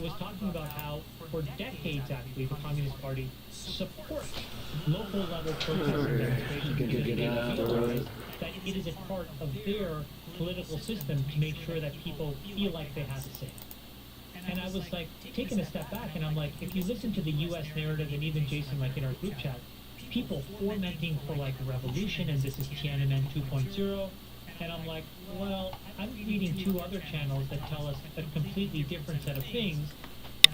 was talking about how for decades, actually, the Communist Party supports local level protests and demonstrations because they realize that it is a part of their political system to make sure that people feel like they have a say. And I was like taking a step back, and I'm like, if you listen to the U.S. narrative, and even Jason, like in our group chat, people fomenting for like revolution, and this is Tiananmen 2.0, and I'm like, well, I'm reading two other channels that tell us a completely different set of things,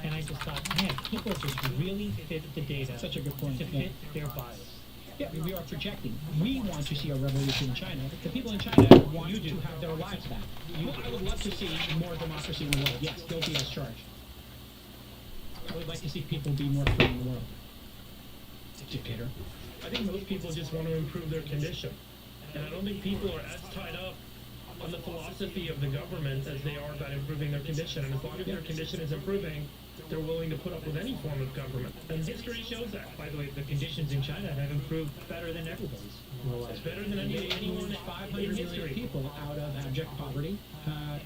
and I just thought, man, people just really fit the data. Such a good point. To fit their bias. Yeah, we are projecting. We want to see a revolution in China. The people in China want to have their lives back. I would love to see more democracy in the world. Yes, guilty as charged. I would like to see people be more free in the world. Dictator. I think most people just want to improve their condition. And I don't think people are as tied up on the philosophy of the government as they are about improving their condition. And as long as their condition is improving, they're willing to put up with any form of government. And history shows that. By the way, the conditions in China have improved better than everybody's. It's better than anyone 500 in million history. people out of abject poverty,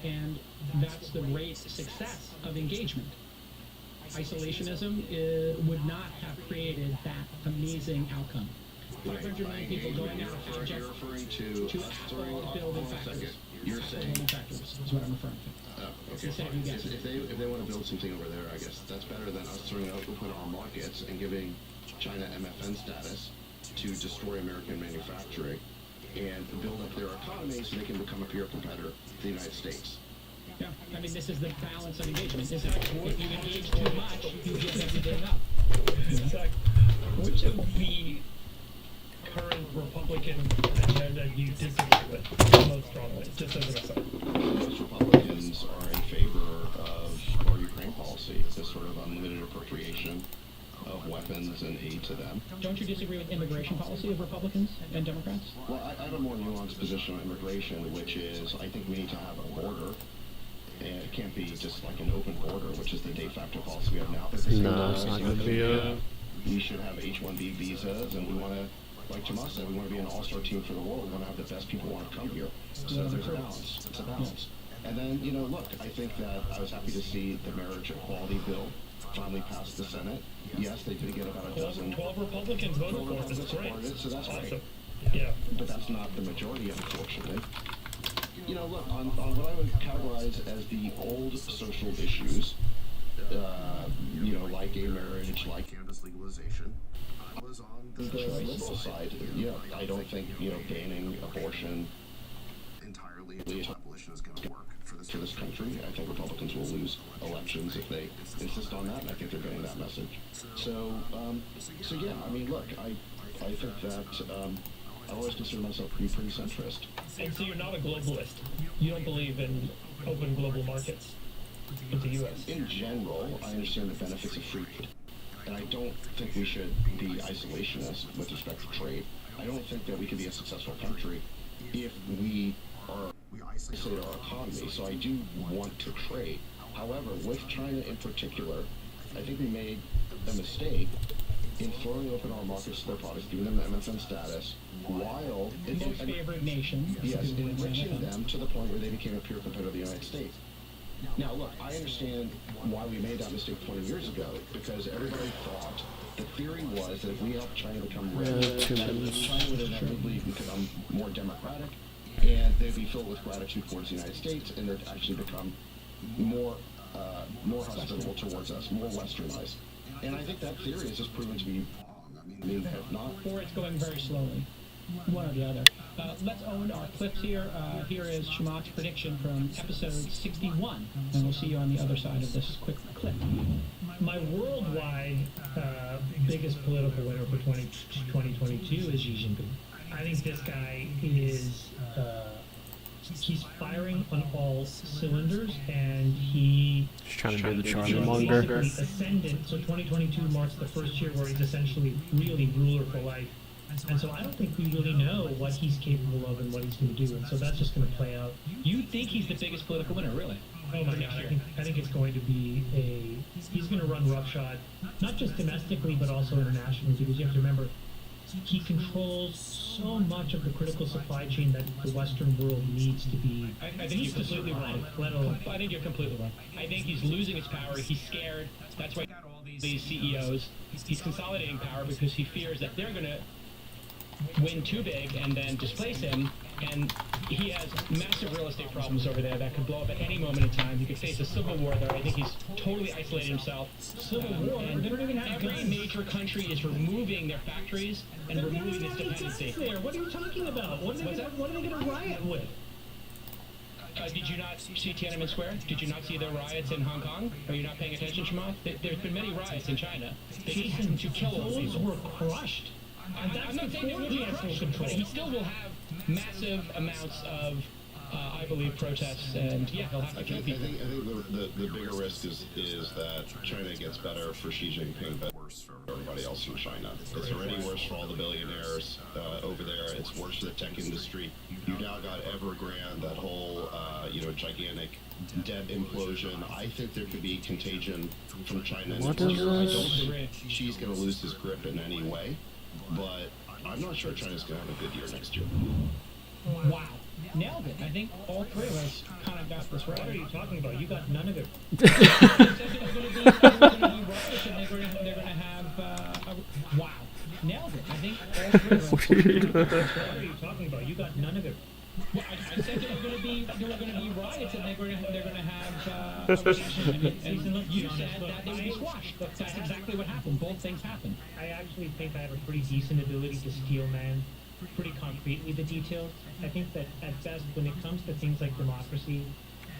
and that's the great success of engagement. Isolationism would not have created that amazing outcome. 500 million people going out of abject You're referring to building factories. You're saying Building factories is what I'm referring to. okay, Instead fine. you guess If they want to build something over there, I guess that's better than us throwing it open our markets and giving China MFN status to destroy American manufacturing and build up their economy so they can become a peer competitor to the United States. Yeah, I mean, this is the balance of engagement. This is if you engage too much, you give everything up. Which of the current Republican agenda you disagree with most strongly, just as an aside? Most Republicans are in favor of our Ukraine policy, this sort of unlimited appropriation of weapons and aid to them. Don't you disagree with immigration policy of Republicans and Democrats? Well, I have a more nuanced position on immigration, which is I think we need to have a border. And it can't be just like an open border, which is the de facto policy we have now. No, it's not going to be a... We should have H-1B visas, and we want to, like Tomas said, we want to be an all-star team for the world. We want to have the best people want to come here. So there's a balance. It's a balance. And then, you know, look, I think that I was happy to see the marriage equality bill finally passed the Senate. Yes, they did get about a dozen. 12 Republicans voted for it. That's great. So that's Awesome. great. Yeah. But that's not the majority, unfortunately. You know, look, on what I would categorize as the old social issues, you know, like gay marriage, like cannabis legalization, I was on the liberal side. Yeah, I don't think, you know, banning abortion entirely abolition is going to work for this country. I think Republicans will lose elections if they insist on that, and I think they're getting that message. So yeah, I mean, look, I think that I always consider myself pretty centrist. And so you're not a globalist. You don't believe in open global markets with the U.S. In general, I understand the benefits of free trade, and I don't think we should be isolationist with respect to trade. I don't think that we can be a successful country if we isolate our economy. So I do want to trade. However, with China in particular, I think we made a mistake in throwing open our markets to their products, giving them MFN status, while Most favored nation. yes, enriching them to the point where they became a peer competitor of the United States. Now, look, I understand why we made that mistake 20 years ago, because everybody thought, the theory was that if we helped China become rich, China would inevitably become more democratic, and they'd be filled with gratitude towards the United States, and they'd actually become more hospitable towards us, more westernized. And I think that theory has just proven to be wrong. I mean, they have not. Or it's going very slowly. One or the other. Let's own our clips here. Here is Shamat's prediction from episode 61. And we'll see you on the other side of this quick clip. My worldwide biggest political winner for 2022 is Xi Jinping. I think this guy is he's firing on all cylinders, and he's trying to be the basically Charlie ascendant. So 2022 marks the first year where he's essentially really ruler for life. And so I don't think we really know what he's capable of and what he's going to do. And so that's just going to play out. You think he's the biggest political winner, really? Oh my God, I think it's going to be he's going to run roughshod, not just domestically, but also internationally, because you have to remember, he controls so much of the critical supply chain that the Western world needs to be. I think you're needs to completely survive, wrong. let alone. I think you're completely wrong. I think he's losing his power. He's scared. That's why he got all these CEOs. He's consolidating power because he fears that they're going to win too big and then displace him. And he has massive real estate problems over there that could blow up at any moment in time. He could face a civil war there. I think he's totally isolated himself. Civil war? And They don't even have every guns. major country is removing their factories and They don't removing even its have any guns dependency. there. What are you talking about? What are they going to riot with? Did you not see Tiananmen Square? Did you not see the riots in Hong Kong? Are you not paying attention, Shimon? There's been many riots in China. They Jason, to kill all those people. were crushed. And that's I'm not saying before it he will be had full crushed, control. but he still will have massive amounts of, I believe, protests, and yeah, he'll have I to kill think people. the bigger risk is that China gets better for Xi Jinping, but worse for everybody else in China. It's already worse for all the billionaires over there. It's worse for the tech industry. You've now got Evergrande, that whole gigantic debt implosion. I think there could be contagion from China. What next is year. I this? don't think Xi's going to lose his grip in any way, but I'm not sure China's going to have a good year next year. Wow. Nailed it. I think all three of us kind of got this right. What are you talking about? You got none of it. They said there was going to be riots, and they're going to have. Wow. Nailed it. I think all three of us. What are you talking about? You got none of it. Well, I said there were going to be riots, and they're going to have a recession. And you said that they would be squashed. That's exactly what happened. Both things happened. I actually think I have a pretty decent ability to steel man pretty concretely the details. I think that at best, when it comes to things like democracy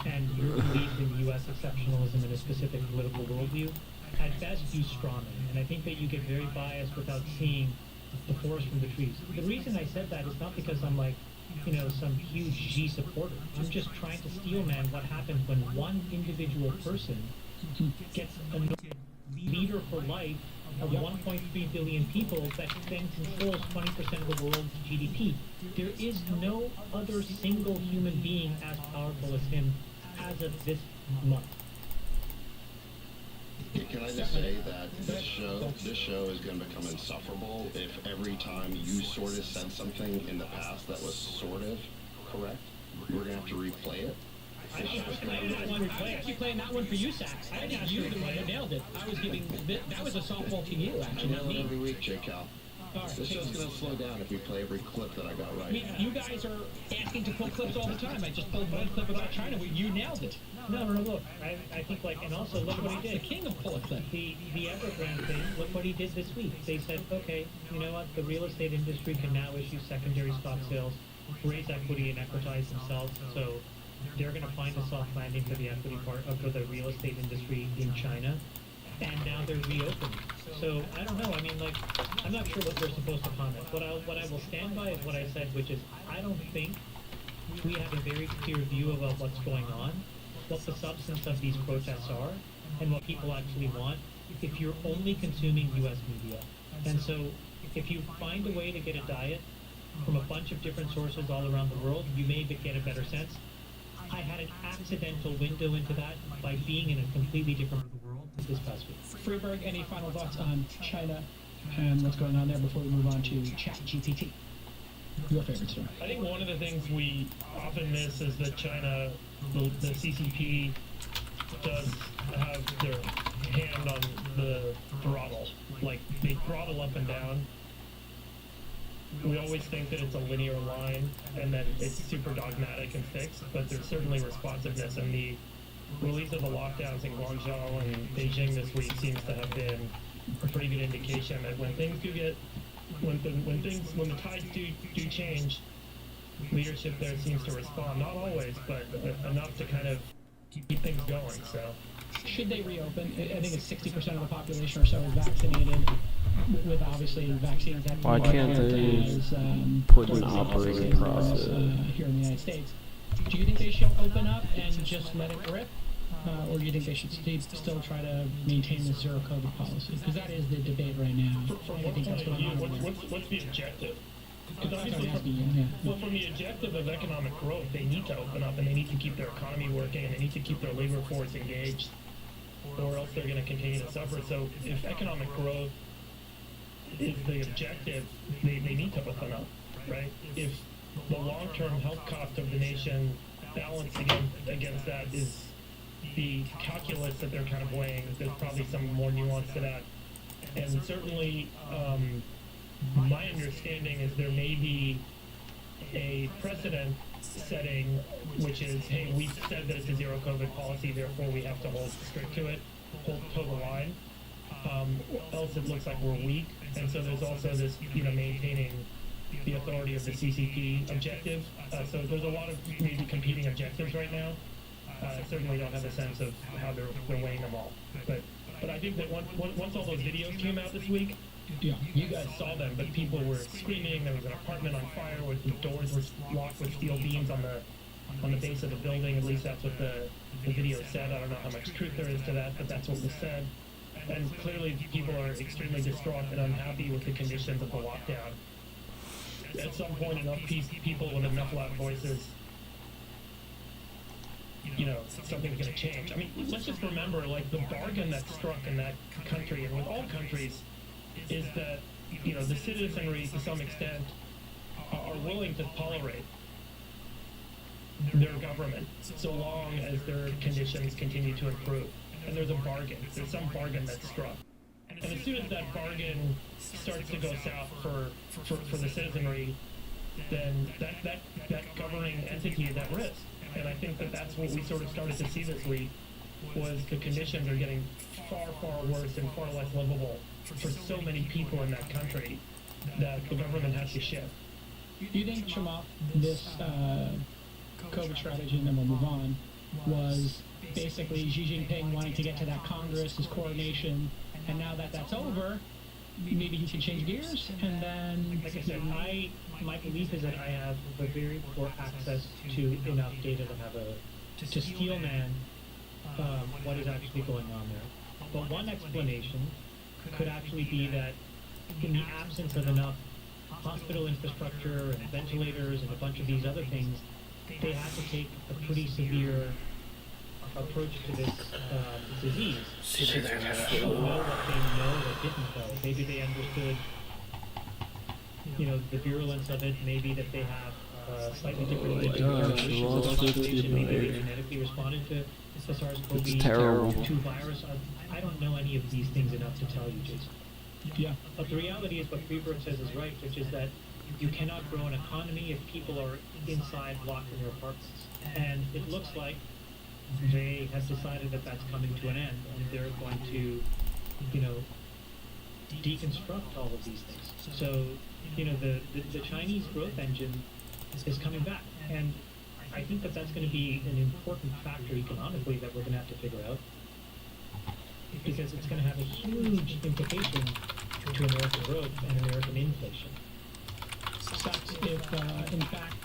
and your belief in U.S. exceptionalism in a specific political worldview, at best you strawman. And I think that you get very biased without seeing the forest from the trees. The reason I said that is not because I'm like, some huge Xi supporter. I'm just trying to steel man what happens when one individual person gets a leader for life of 1.3 billion people that then controls 20% of the world's GDP. There is no other single human being as powerful as him as of this month. Can I just say that this show is going to become insufferable if every time you sort of said something in the past that was sort of correct, we're going to have to replay it? I was actually playing that one for you, Sax. I think you the one who nailed it. I was giving that was a softball to you, I actually, nail not it me. every week, J. Cal. All right, This show's going to slow down if we play every clip that I got I right. mean, you guys are asking to pull clips all the time. I just pulled one clip about China where you nailed it. No, look, I think and also look what he The did. king of pull a clip. The Evergrande thing, look what he did this week. They said, okay, you know what, the real estate industry can now issue secondary stock sales, raise equity and equitize themselves, so they're going to find a soft landing for the equity part for the real estate industry in China, and now they're reopening. So I don't know. I mean, I'm not sure what we're supposed to comment. What I will stand by is what I said, which is I don't think we have a very clear view about what's going on, what the substance of these protests are, and what people actually want. If you're only consuming U.S. media, and so if you find a way to get a diet from a bunch of different sources all around the world, you may get a better sense. I had an accidental window into that by being in a completely different part of the world this past week. Freeberg, any final thoughts on China and what's going on there before we move on to ChatGPT? Your favorite story. I think one of the things we often miss is that China, the CCP, does have their hand on the throttle. Like, they throttle up and down. We always think that it's a linear line and that it's super dogmatic and fixed, but there's certainly responsiveness, and the release of the lockdowns in Guangzhou and Beijing this week seems to have been a pretty good indication that when things do get when the tides do change, leadership there seems to respond. Not always, but enough to kind of keep things going. So, Should they reopen? I think it's 60% of the population or so is vaccinated, with obviously vaccines that Why can't they as, put an as operating as, process? here in the United States. Do you think they should open up and just let it rip? Or do you think they should still try to maintain the zero COVID policy? Because that is the debate right now. from I what think point that's of going view, on over there. what's the objective? That's what Obviously, I'm asking you, yeah. well, from the objective of economic growth, they need to open up and they need to keep their economy working and they need to keep their labor force engaged, or else they're going to continue to suffer. So if economic growth is the objective, they need to open up, right? If the long-term health cost of the nation balanced against that is the calculus that they're kind of weighing, there's probably some more nuance to that. And certainly, my understanding is there may be a precedent setting, which is, hey, we said that it's a zero COVID policy, therefore we have to hold strict to it, hold toe the line. Else it looks like we're weak. And so there's also this, maintaining the authority of the CCP objective. So there's a lot of maybe competing objectives right now. Certainly don't have a sense of how they're weighing them all. But I think that once all those videos came out this week, Yeah. you guys saw them, but people were screaming. There was an apartment on fire with the doors were locked with steel beams on the base of the building. At least that's what the video said. I don't know how much truth there is to that, but that's what was said. And clearly people are extremely distraught and unhappy with the conditions of the lockdown. At some point, enough people with enough loud voices, something's going to change. I mean, let's just remember, the bargain that's struck in that country, and with all countries, is that, the citizenry, to some extent, are willing to tolerate their government so long as their conditions continue to improve. And there's a bargain. There's some bargain that's struck. And as soon as that bargain starts to go south for the citizenry, then that governing entity is at risk. And I think that's what we sort of started to see this week, was the conditions are getting far, far worse and far less livable for so many people in that country that the government has to shift. Do you think, Chamath, this COVID strategy, and then we'll move on, was basically Xi Jinping wanting to get to that Congress, his coronation, and now that that's over, maybe he can change gears, and then... Like I said, my belief is that I have a very poor access to enough data to steel man what is actually going on there. But one explanation could actually be that in the absence of enough hospital infrastructure and ventilators and a bunch of these other things, they had to take a pretty severe approach to this disease. They don't know what they know that didn't know. Maybe they understood, the virulence of it. Maybe that they have slightly different populations of the population. Maybe they genetically responded to the SARS-CoV-2 virus. I don't know any of these things enough to tell you, Jason. Yeah. But the reality is what Freeberg says is right, which is that you cannot grow an economy if people are inside locked in their apartments. And it looks like they have decided that that's coming to an end, and they're going to, deconstruct all of these things. So, the Chinese growth engine is coming back, and I think that that's going to be an important factor economically that we're going to have to figure out, because it's going to have a huge implication to American growth and American inflation. Sucks if, in fact,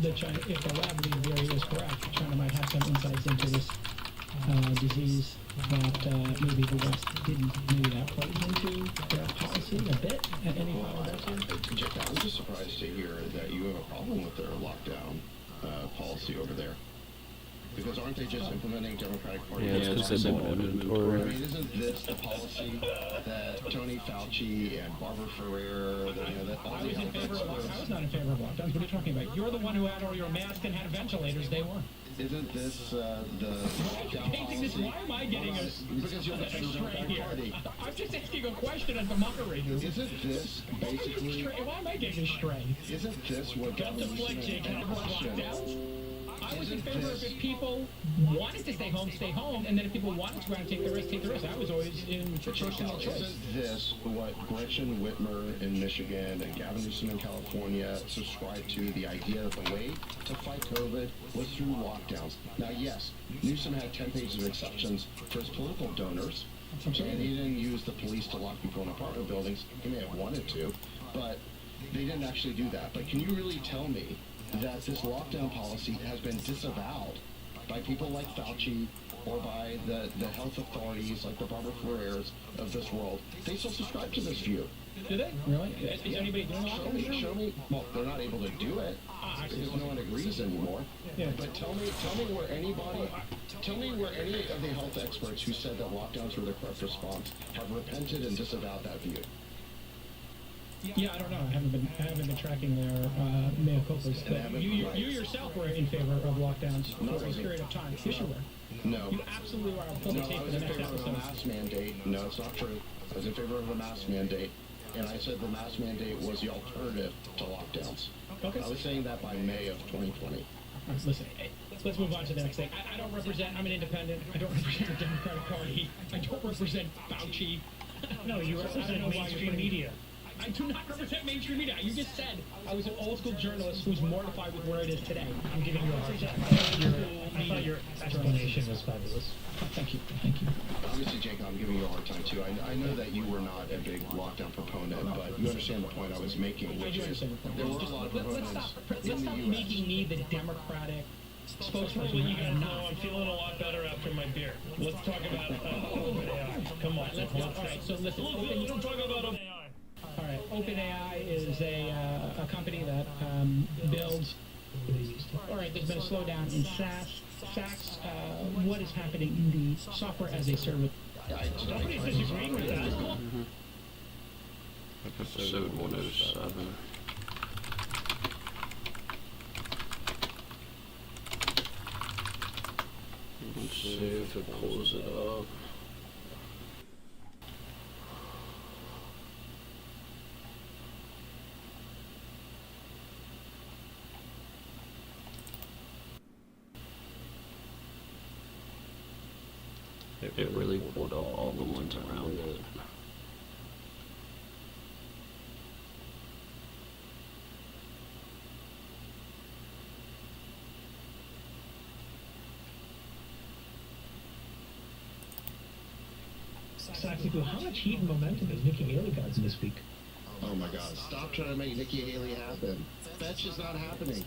if the lab lead theory is correct, China might have some insights into this disease that maybe the West didn't. Maybe that plays into their policy a bit. Any thoughts on that? Jeff, I'm just surprised to hear that you have a problem with their lockdown policy over there. Because aren't they just implementing Democratic Party? Yeah, it's because they've been voted for. I mean, isn't this the policy that Tony Fauci and Barbara Ferrer, that all I the was in health favor of lockdowns. I was experts, not in favor of lockdowns. What are you talking about? You're the one who had all your masks and had ventilators. They weren't. isn't this the lockdown Painting this, policy? why am I getting a Because you're the stray Democratic here? Party. I'm just asking a question as the moderator. Isn't this basically? Why am I getting a stray? Isn't this what Got the flick, Jake. Can I have lockdowns? I was in favor of if people wanted to stay home, and then if people wanted to go out and take the risk, take the risk. I was always in personal choice. Isn't this what Gretchen Whitmer in Michigan and Gavin Newsom in California subscribed to, the idea that the way to fight COVID was through lockdowns? Now, yes, Newsom had 10 pages of exceptions for his political donors, and he didn't use the police to lock people in apartment buildings. He may have wanted to, but they didn't actually do that. But can you really tell me that this lockdown policy has been disavowed by people like Fauci or by the health authorities like the Barbara Ferrers of this world? They still subscribe to this view. Do they? Really? Is anybody doing lockdowns? Show me. Well, they're not able to do it because no one agrees anymore. Yeah. But tell me where any of the health experts who said that lockdowns were the correct response have repented and disavowed that view. Yeah, I don't know. I haven't been tracking their mea culpas. But you yourself were in favor of lockdowns No, for a period of time. Yes, you were. No. You absolutely were. I'll pull the No, tape I for was the in next favor of a episode. mask mandate. No, it's not true. I was in favor of a mask mandate, and I said the mask mandate was the alternative to lockdowns. Okay. I was saying that by May of 2020. Listen, let's move on to the next thing. I don't represent. I'm an independent. I don't represent the Democratic Party. I don't represent Fauci. No, you I don't represent know why you're mainstream putting- media. I do not represent mainstream media. You just said I was an old school journalist who's mortified with where it is today. I'm giving you a hard time. I thought your explanation was fabulous. Thank you. Thank you. Obviously, Jacob, I'm giving you a hard time too. I know that you were not a big lockdown proponent, but you understand the point I was making, I which do is understand your there point. were a lot of Let's proponents stop in the U.S. making me the Democratic spokesperson. When when you I guys am know not. I'm feeling a lot better after my beer. Let's talk about OpenAI. Come on, Let's all right. So listen. Let's talk about OpenAI. All right. OpenAI is a company that builds. All right. There's been a slowdown in SaaS. What is happening in the software as a service? Nobody's disagreeing with that. Episode 107. Let's see if it pulls it up. It really pulled up all the ones around it. Saxy, how much heat and momentum has Nikki Haley gotten this week? Oh my God! Stop trying to make Nikki Haley happen. That's just not happening.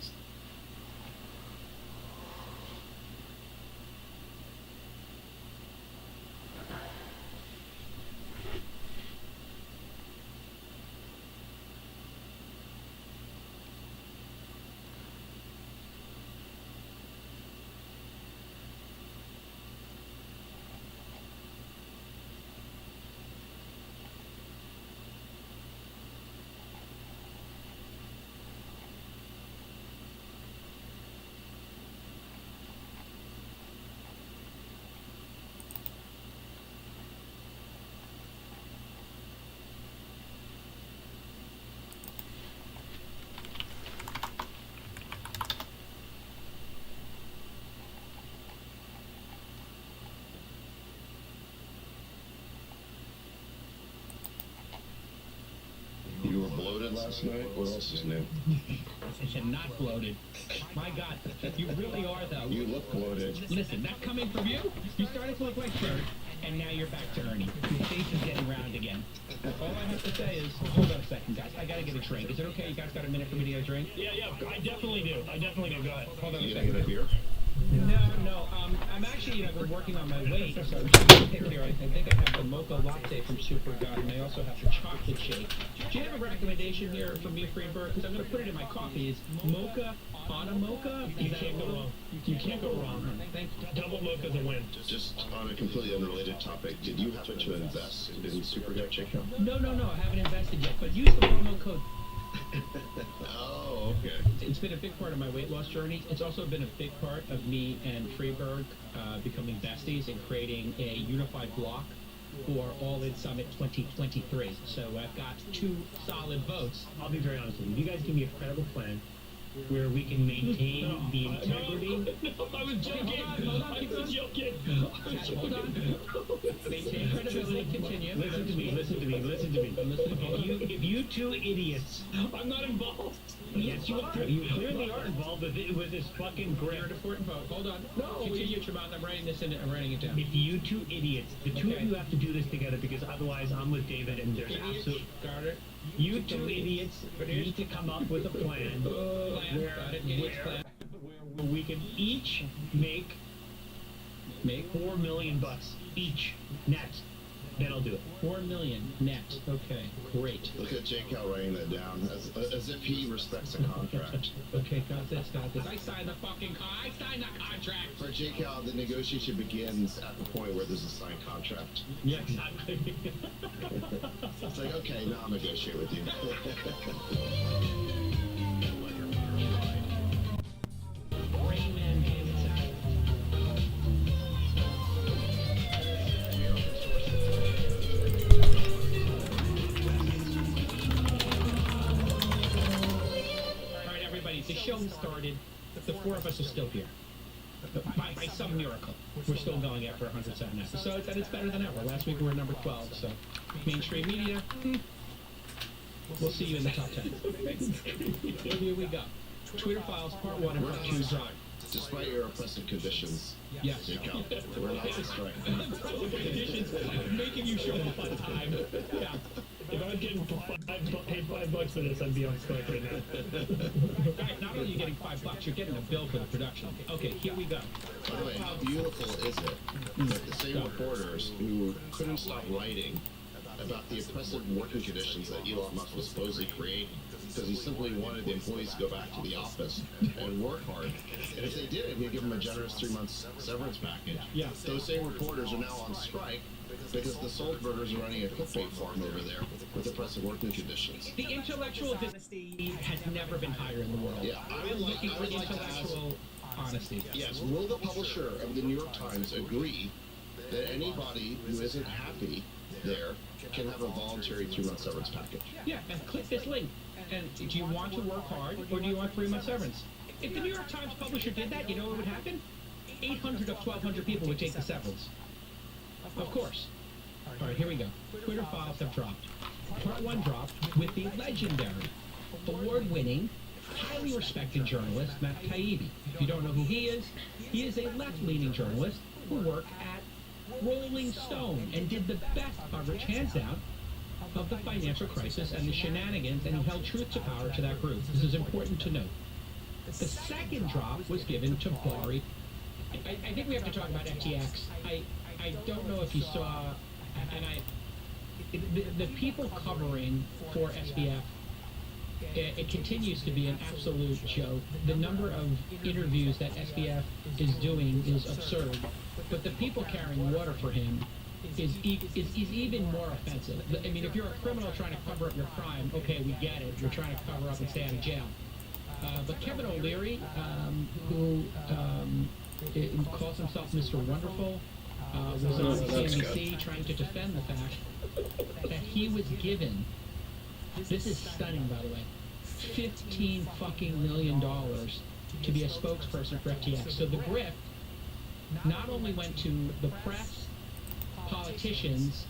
You were bloated last night? What else is new? I said not bloated. My God, you really are though. You look bloated. Listen, that coming from you? You started to look like Bert, and now you're back to Ernie. Your face is getting round again. All I have to say is, hold on a second, guys. I gotta get a drink. Is it okay? You guys got a minute for me to get a drink? Yeah, I definitely do. Go ahead. Hold on a You gonna get a second. beer? No. I'm actually, been working on my weight, so I'm trying to pick here. I think I have the mocha latte from Supergut, and I also have the chocolate shake. Do you have a recommendation here for me, Freeberg? Because I'm going to put it in my coffee. Is mocha on a mocha? You can't go wrong. You can't go wrong. Thank you. Double mocha's a win. Just on a completely unrelated topic, did you happen to invest in Supergut, Jacob? No, I haven't invested yet, but use the promo code. Oh, okay. It's been a big part of my weight loss journey. It's also been a big part of me and Freeberg becoming besties and creating a unified block for All In Summit 2023. So I've got 2 solid votes. I'll be very honest with you. You guys give me a credible plan where we can maintain the integrity. No, I was joking. Hold on, I was joking. Hold on. Maintain credibility. Continue. Listen to me. If you two idiots, I'm not involved. yes you are. You clearly are involved with this fucking You're grant. an important vote. Hold on. No, Continue, Tremont. I'm writing this in. I'm writing it down. If you two idiots, the two Okay. of you have to do this together because otherwise I'm with David and there's absolute. Got it. You two idiots need to come up with a plan Plan. Got it. Idiot's plan. where we can each make Make. $4 million each net. Then I'll do it. 4 million net. Okay, great. Look at Jake Cal writing that down as if he respects a contract. Okay, got this. I signed the fucking I signed the contract. For Jake Cal, the negotiation begins at the point where there's a signed contract. Yeah, exactly. It's like, okay, now I'll negotiate with you. Rayman Kansas. All right, everybody, the show has started. The four of us are still here. By some miracle, we're still going after 107 episodes, and it's better than ever. Last week we were number 12, so mainstream media, we'll see you in the top 10. Here we go. Twitter Files Part 1 and Part 2 drop. Despite your oppressive conditions, Yes. Jake Cal, we're not on strike. Conditions making you show up on time. Yeah. If I was getting paid $5 for this, I'd be on strike right now. Right, not only are you getting $5, you're getting a bill for the production. Okay, here we go. By the way, how beautiful is it that the same reporters who couldn't stop writing about the oppressive working conditions that Elon Musk was supposedly creating because he simply wanted the employees to go back to the office and work hard. And if they did, he'd give them a generous 3 months severance package. Yeah. Those same reporters are now on strike because the Salzburgers are running a clickbait farm over there with oppressive working conditions. The intellectual honesty has never been higher in the world. Yeah, I'm looking for intellectual honesty. Yes, will the publisher of the New York Times agree that anybody who isn't happy there can have a voluntary 3-month severance package? Yeah, and click this link. And do you want to work hard, or do you want 3 month severance? If the New York Times publisher did that, you know what would happen? 800 of 1,200 people would take the severance. Of course. All right, here we go. Twitter Files have dropped. Part 1 dropped with the legendary, award-winning, highly respected journalist, Matt Taibbi. If you don't know who he is a left-leaning journalist who worked at Rolling Stone and did the best coverage, hands down, of the financial crisis and the shenanigans, and he held truth to power to that group. This is important to note. The second drop was given to Bari. I think we have to talk about FTX. I don't know if you saw, and the people covering for SBF, it continues to be an absolute joke. The number of interviews that SBF is doing is absurd, but the people carrying water for him is even more offensive. I mean, if you're a criminal trying to cover up your crime, okay, we get it. You're trying to cover up and stay out of jail. But Kevin O'Leary, who calls himself Mr. Wonderful, was on CNBC trying to defend the fact that he was given, this is stunning, by the way, $15 fucking million to be a spokesperson for FTX. So the grift not only went to the press, politicians,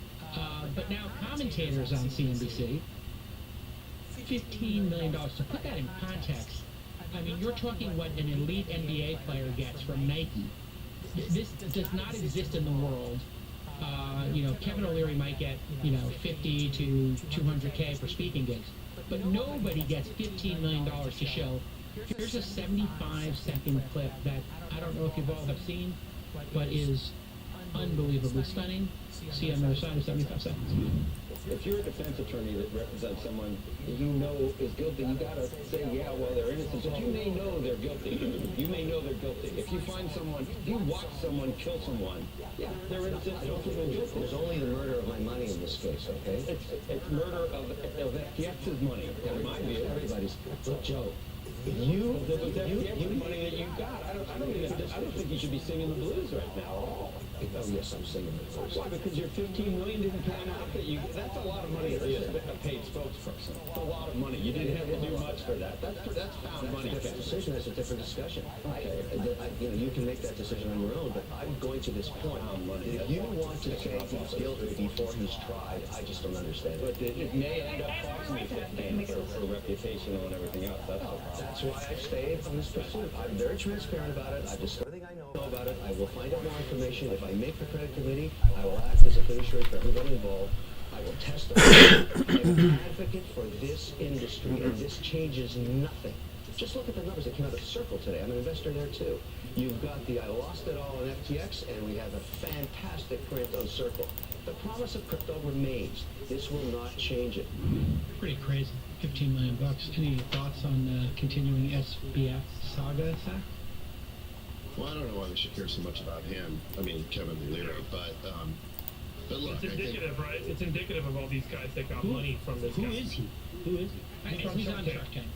but now commentators on CNBC. $15 million. To put that in context, I mean, you're talking what an elite NBA player gets from Nike. This does not exist in the world. Kevin O'Leary might get, 50 to 200K for speaking gigs, but nobody gets $15 million to show. Here's a 75-second clip that I don't know if you all have seen, but is unbelievably stunning. See on the other side of 75 seconds. If you're a defense attorney that represents someone you know is guilty, you gotta say, yeah, well, they're innocent, but you may know they're guilty. You may know they're guilty. If you find someone, if you watch someone kill someone, yeah, they're innocent, they're guilty. There's only the murder of my money in this case, okay? It's murder of FTX's money, in my view. Everybody's, look, Joe, You, the money that you got. I don't think you should be singing the blues right now. oh yes, I'm singing the blues. Why? Because your $15 million didn't pan out. That's a lot of money for a paid spokesperson. It's a lot of money. You didn't have to do much for that. That's found money. That's a different decision. That's a different discussion. You can make that decision on your own, but I'm going to this point. If you want to say he's guilty before he's tried, I just don't understand it. But it may end up costing you 15 for reputational and everything else. That's why I stayed on this pursuit. I'm very transparent about it. I've discussed everything I know about it. I will find out more information. If I make the credit committee, I will act as a fiduciary for everybody involved. I will testify. I'm an advocate for this industry, and this changes nothing. Just look at the numbers that came out of Circle today. I'm an investor there too. You've got the I lost it all in FTX, and we have a fantastic print on Circle. The promise of crypto remains. This will not change it. Pretty crazy. 15 million bucks. Any thoughts on continuing SBF saga, Zach? Well, I don't know why we should care so much about him. I mean, Kevin Leary, but look, It's indicative, right? It's indicative of all these guys that got money from this Who guy. is he? Who is he? He's on Shark Tank.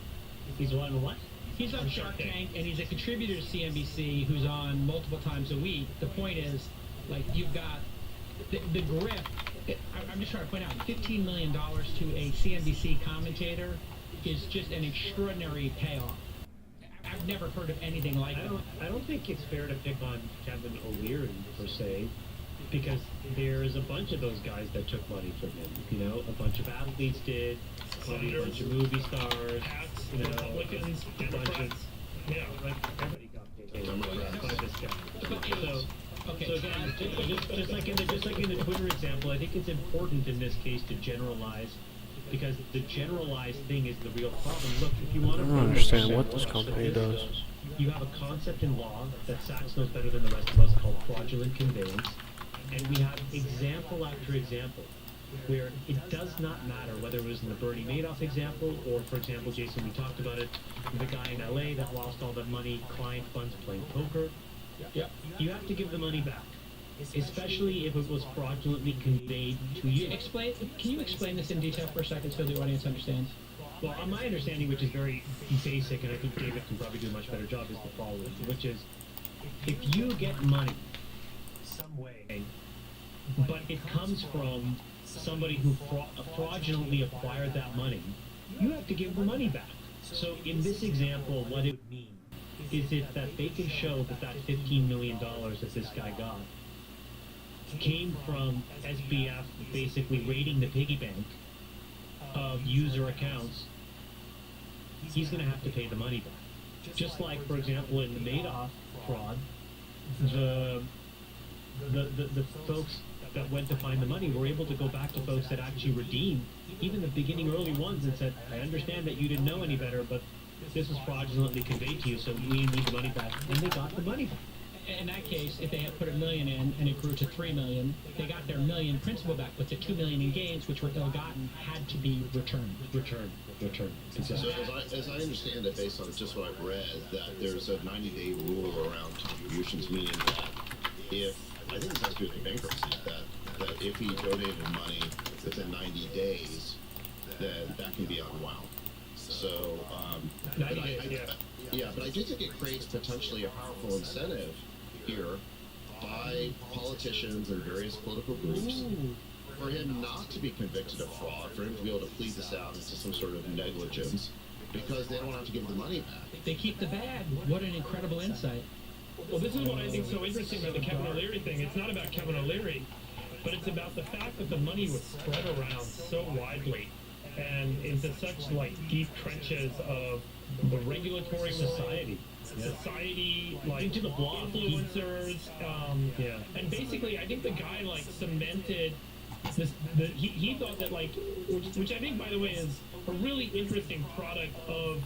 He's on what? He's on Shark Tank, and he's a contributor to CNBC who's on multiple times a week. The point is, like, you've got the grift. I'm just trying to point out, $15 million to a CNBC commentator is just an extraordinary payoff. I've never heard of anything like it. I don't think it's fair to pick on Kevin O'Leary per se, because there's a bunch of those guys that took money from him. You know, a bunch of athletes did, maybe a bunch of movie stars, Hats, you know, Republicans, a bunch of Democrats. Yeah. like everybody got paid Democrats. by this guy. Okay. So again, just like in the Twitter example, I think it's important in this case to generalize, because the generalized thing is the real problem. Look, if you want to I don't understand what this company does. You have a concept in law that Sachs knows better than the rest of us called fraudulent conveyance, and we have example after example where it does not matter whether it was in the Bernie Madoff example or, for example, Jason, we talked about it, the guy in LA that lost all the money, client funds playing poker. Yep. You have to give the money back, especially if it was fraudulently conveyed to you. Can you explain this in detail for a second so the audience understands? Well, on my understanding, which is very basic, and I think David can probably do a much better job, is the following, which is, if you get money some way, but it comes from somebody who fraudulently acquired that money, you have to give the money back. So in this example, what it would mean is if that they can show that that $15 million that this guy got came from SBF basically raiding the piggy bank of user accounts, he's going to have to pay the money back. Just like, for example, in the Madoff fraud, the folks that went to find the money were able to go back to folks that actually redeemed even the beginning early ones and said, I understand that you didn't know any better, but this was fraudulently conveyed to you, so we need the money back. And they got the money back. In that case, if they had put $1 million in and it grew to $3 million, they got their $1 million principal back, but the $2 million in gains, which were ill-gotten, had to be returned. Return. So as I understand it, based on just what I've read, that there's a 90-day rule around contributions, meaning that if, I think this has to do with bankruptcy, that if he donated money within 90 days, then that can be unwound. So, but but I do think it creates potentially a powerful incentive here by politicians and various political groups for him not to be convicted of fraud, for him to be able to plead this out into some sort of negligence, because they don't have to give the money back. They keep the bad. What an incredible insight. Well, this is what I think so interesting about the Kevin O'Leary thing. It's not about Kevin O'Leary, but it's about the fact that the money was spread around so widely and into such like deep trenches of the regulatory society, like Into the blob. influencers, and basically I think the guy like cemented this. He thought that like, which I think by the way is a really interesting product of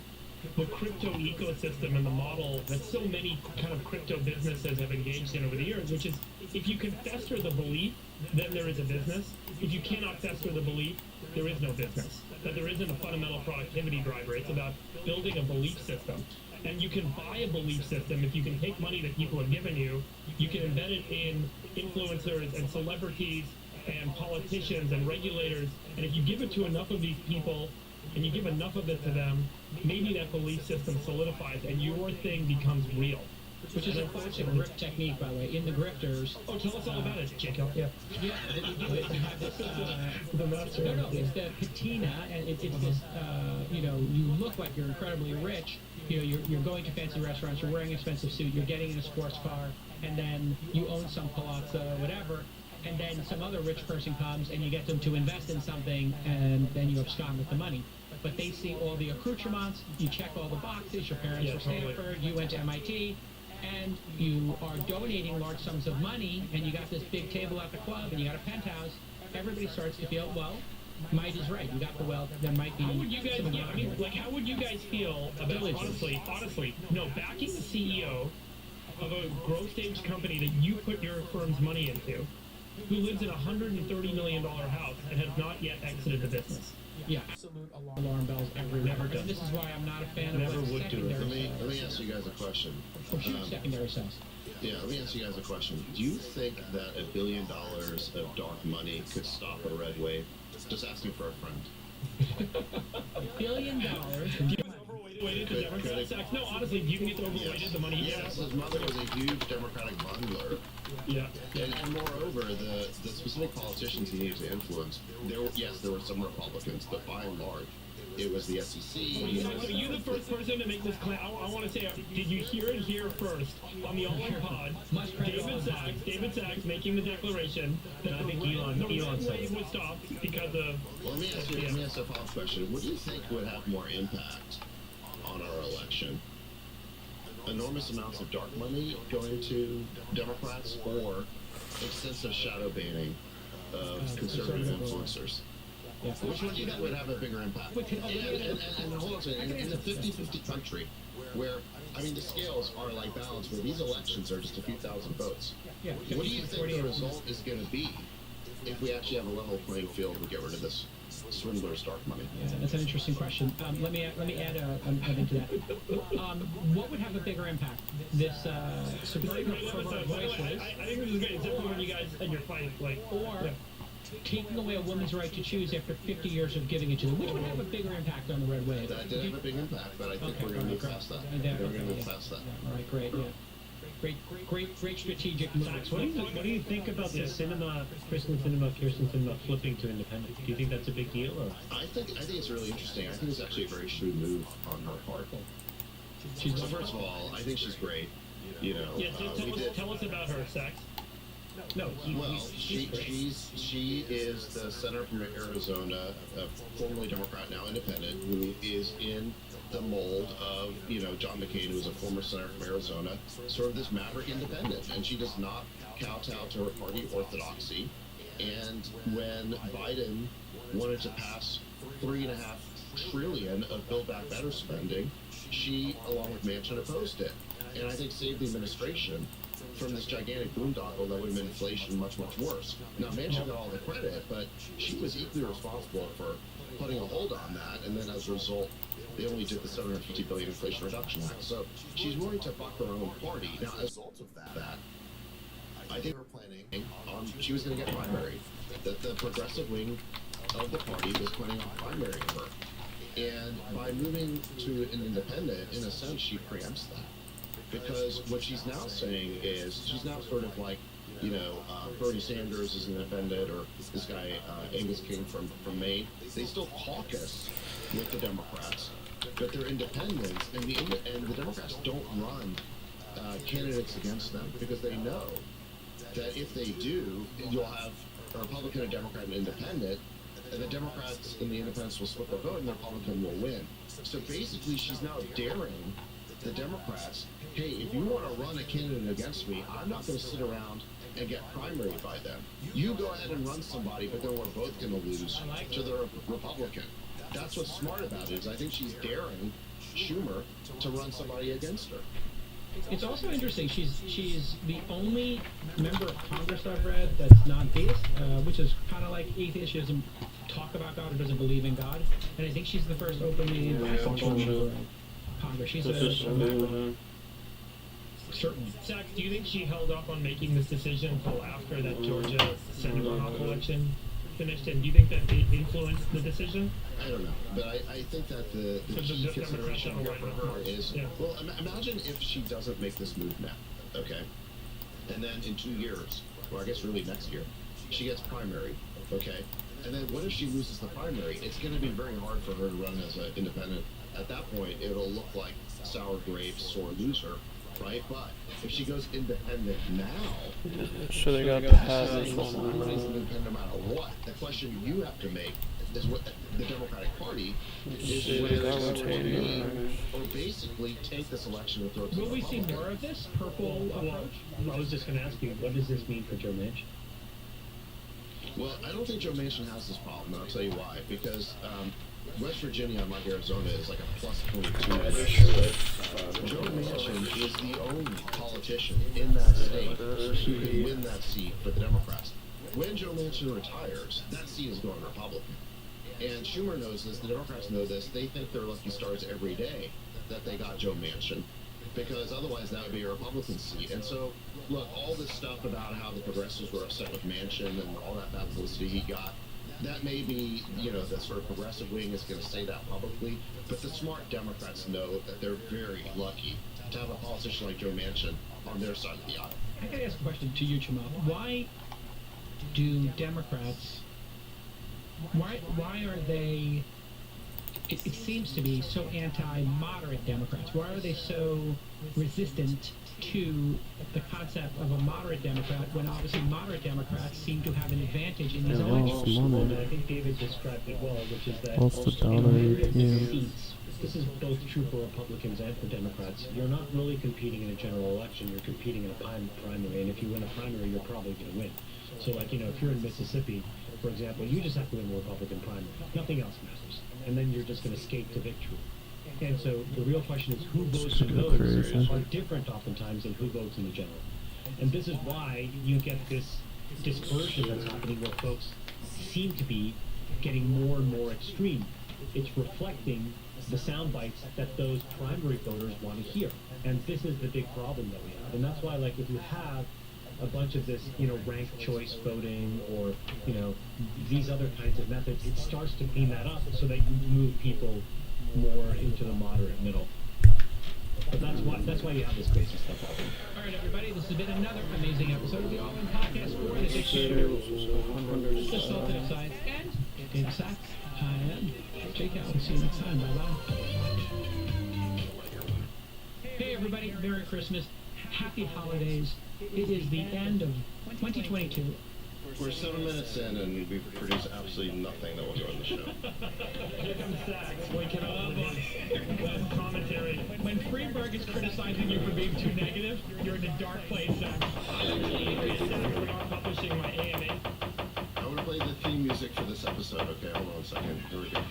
the crypto ecosystem and the model that so many kind of crypto businesses have engaged in over the years, which is if you can fester the belief, then there is a business. If you cannot fester the belief, there is no business. That there isn't a fundamental productivity driver. It's about building a belief system. And you can buy a belief system if you can take money that people have given you, you can embed it in influencers and celebrities and politicians and regulators. And if you give it to enough of these people and you give enough of it to them, maybe that belief system solidifies and your thing becomes real. Which is a classic grift technique, by the way. In the grifters, Oh, tell us all about it, Jacob. Yeah. you have this, The master. no, it's the patina, and it's this, you look like you're incredibly rich. You know, you're going to fancy restaurants, you're wearing an expensive suit, you're getting in a sports car, and then you own some palazzo, whatever, and then some other rich person comes and you get them to invest in something, and then you abscond with the money. But they see all the accoutrements, you check all the boxes, your parents Yeah, were totally. Stanford, you went to MIT, and you are donating large sums of money, and you got this big table at the club, and you got a penthouse. Everybody starts to feel, well, Might is right. You got the wealth. There might be. How would you guys? some Yeah, I mean, like, how would you guys feel about honestly, no, backing the CEO of a growth stage company that you put your firm's money into, who lives in a $130 million house and has not yet exited the business. Yeah, absolute alarm bells everywhere. Never done. This is why I'm not a fan Never of would do it. secondary Let me sales. ask you guys a question. Or huge secondary sales. Yeah, let me ask you guys a question. Do you think that $1 billion of dark money could stop a red wave? Just asking for a friend. $1 billion. Do you think it's overweighted the Democrat sex? No, honestly, do you think it's overweighted the money he Yes, has? his mother was a huge Democratic bungler. Yeah. And moreover, the specific politicians he needed to influence, there were some Republicans, but by and large, it was the SEC. So you're the first person to make this claim. I want to say, did you hear it here first on the All-In Pod? David Sachs making the declaration that I think the Elon red said wave it. was stopped because of. Well, let me ask you a follow-up question. What do you think would have more impact on our election? Enormous amounts of dark money going to Democrats or extensive shadow banning of conservative influencers? Yeah. Which one do you think would have a bigger impact? And hold on a second, in a 50-50 country where, I mean, the scales are like balanced, where these elections are just a few thousand votes. Yeah. What do you think the result is going to be if we actually have a level playing field and get rid of this swindler's dark money? Yeah, that's an interesting question. Let me add a thing to that. What would have a bigger impact? This subverting of voices, I think this is great. It's definitely when you guys and your fight, like, or yeah. taking away a woman's right to choose after 50 years of giving it to them? Which would have a bigger impact on the red wave? That did have a big impact, but I think we're going to move past that. We're going to move past that. Yeah, all right, great. Yeah. Great strategic move. What do you think about the Kristen Sinema flipping to independent? Do you think that's a big deal? Or? I think it's really interesting. I think it's actually a very shrewd move on her part. So first of all, I think she's great. You know, Yeah, tell us about her, Sachs. No, she is the senator from Arizona, formerly Democrat, now independent, who is in the mold of, John McCain, who was a former senator from Arizona, sort of this maverick independent, and she does not kowtow to her party orthodoxy. And when Biden wanted to pass $3.5 trillion of Build Back Better spending, she, along with Manchin, opposed it, and I think saved the administration from this gigantic boondoggle that would have made inflation much, much worse. Now, Manchin got all the credit, but she was equally responsible for putting a hold on that, and then as a result, they only did the $750 billion Inflation Reduction Act. So she's willing to buck her own party. Now, as a result of that, I think we're planning on she was going to get primary. That the progressive wing of the party was planning on primarying her. And by moving to an independent, in a sense, she preempts that. Because what she's now saying is, she's now sort of like, Bernie Sanders is an independent, or this guy, Angus King from Maine. They still caucus with the Democrats, but they're independents, and the Democrats don't run candidates against them, because they know that if they do, you'll have a Republican, a Democrat, and an independent, and the Democrats and the independents will split the vote, and the Republican will win. So basically, she's now daring the Democrats, hey, if you want to run a candidate against me, I'm not going to sit around and get primaried by them. You go ahead and run somebody, but then we're both going to lose to the Republican. That's what's smart about it, is I think she's daring Schumer to run somebody against her. It's also interesting. She's the only member of Congress I've read that's non-theist, which is kind of like atheist. She doesn't talk about God or doesn't believe in God, and I think she's the first openly bisexual member of Congress. She's certainly. Zach, do you think she held up on making this decision until after that Georgia Senate runoff election finished? And do you think that it influenced the decision? I don't know, but I think that the key consideration here for her is, well, imagine if she doesn't make this move now, okay? And then in 2 years, or I guess really next year, she gets primary, okay? And then what if she loses the primary? It's going to be very hard for her to run as an independent. At that point, it'll look like sour grapes or loser, right? But if she goes independent now, sure they got to have this everybody's one. independent no matter what. The question you have to make is what the Democratic Party is whether they're going to win or basically take this election and throw it to Will the we see Republicans. more of this purple approach? I was just going to ask you, what does this mean for Joe Manchin? Well, I don't think Joe Manchin has this problem, and I'll tell you why. Because West Virginia, unlike Arizona, is like a plus 22. Joe Manchin is the only politician in that state who can win that seat for the Democrats. when Joe Manchin retires, that seat is going Republican. And Schumer knows this, the Democrats know this, they think they're lucky stars every day that they got Joe Manchin, because otherwise that would be a Republican seat. And so, look, all this stuff about how the progressives were upset with Manchin and all that bad publicity he got, that may be, the sort of progressive wing is going to say that publicly, but the smart Democrats know that they're very lucky to have a politician like Joe Manchin on their side of the aisle. I gotta ask a question to you, Jamal. Why do Democrats, why are they, it seems to be so anti-moderate Democrats? Why are they so resistant to the concept of a moderate Democrat when obviously moderate Democrats seem to have an advantage in these Yeah, elections? well, And I think David described it well, which is that What's the in dollar? many of these Yeah. seats, this is both true for Republicans and for Democrats. You're not really competing in a general election. You're competing in a primary, and if you win a primary, you're probably going to win. So, if you're in Mississippi, for example, you just have to win the Republican primary. Nothing else matters. And then you're just going to skate to victory. And so the real question is who votes in those Crazy. are different oftentimes than who votes in the general. And this is why you get this dispersion that's happening where folks seem to be getting more and more extreme. It's reflecting the sound bites that those primary voters want to hear. And this is the big problem that we have. And that's why, if you have a bunch of this, ranked choice voting or, these other kinds of methods, it starts to clean that up so that you move people more into the moderate middle. But that's why you have this crazy stuff happening. All right, everybody, this has been another amazing episode of the All In Podcast for the Dictionary. The Sultan of Science and David Sachs. I am Jake Allen. See you next time. Bye-bye. Hey, everybody. Merry Christmas. Happy holidays. It is the end of 2022. We're 7 minutes in and we've produced absolutely nothing that will go on the show. Here comes Sachs. We can all have commentary. When Freeberg is criticizing you for being too negative, you're in a dark place, Sachs. We are publishing my AMA. I want to play the theme music for this episode. Okay, hold on a second. Here we go.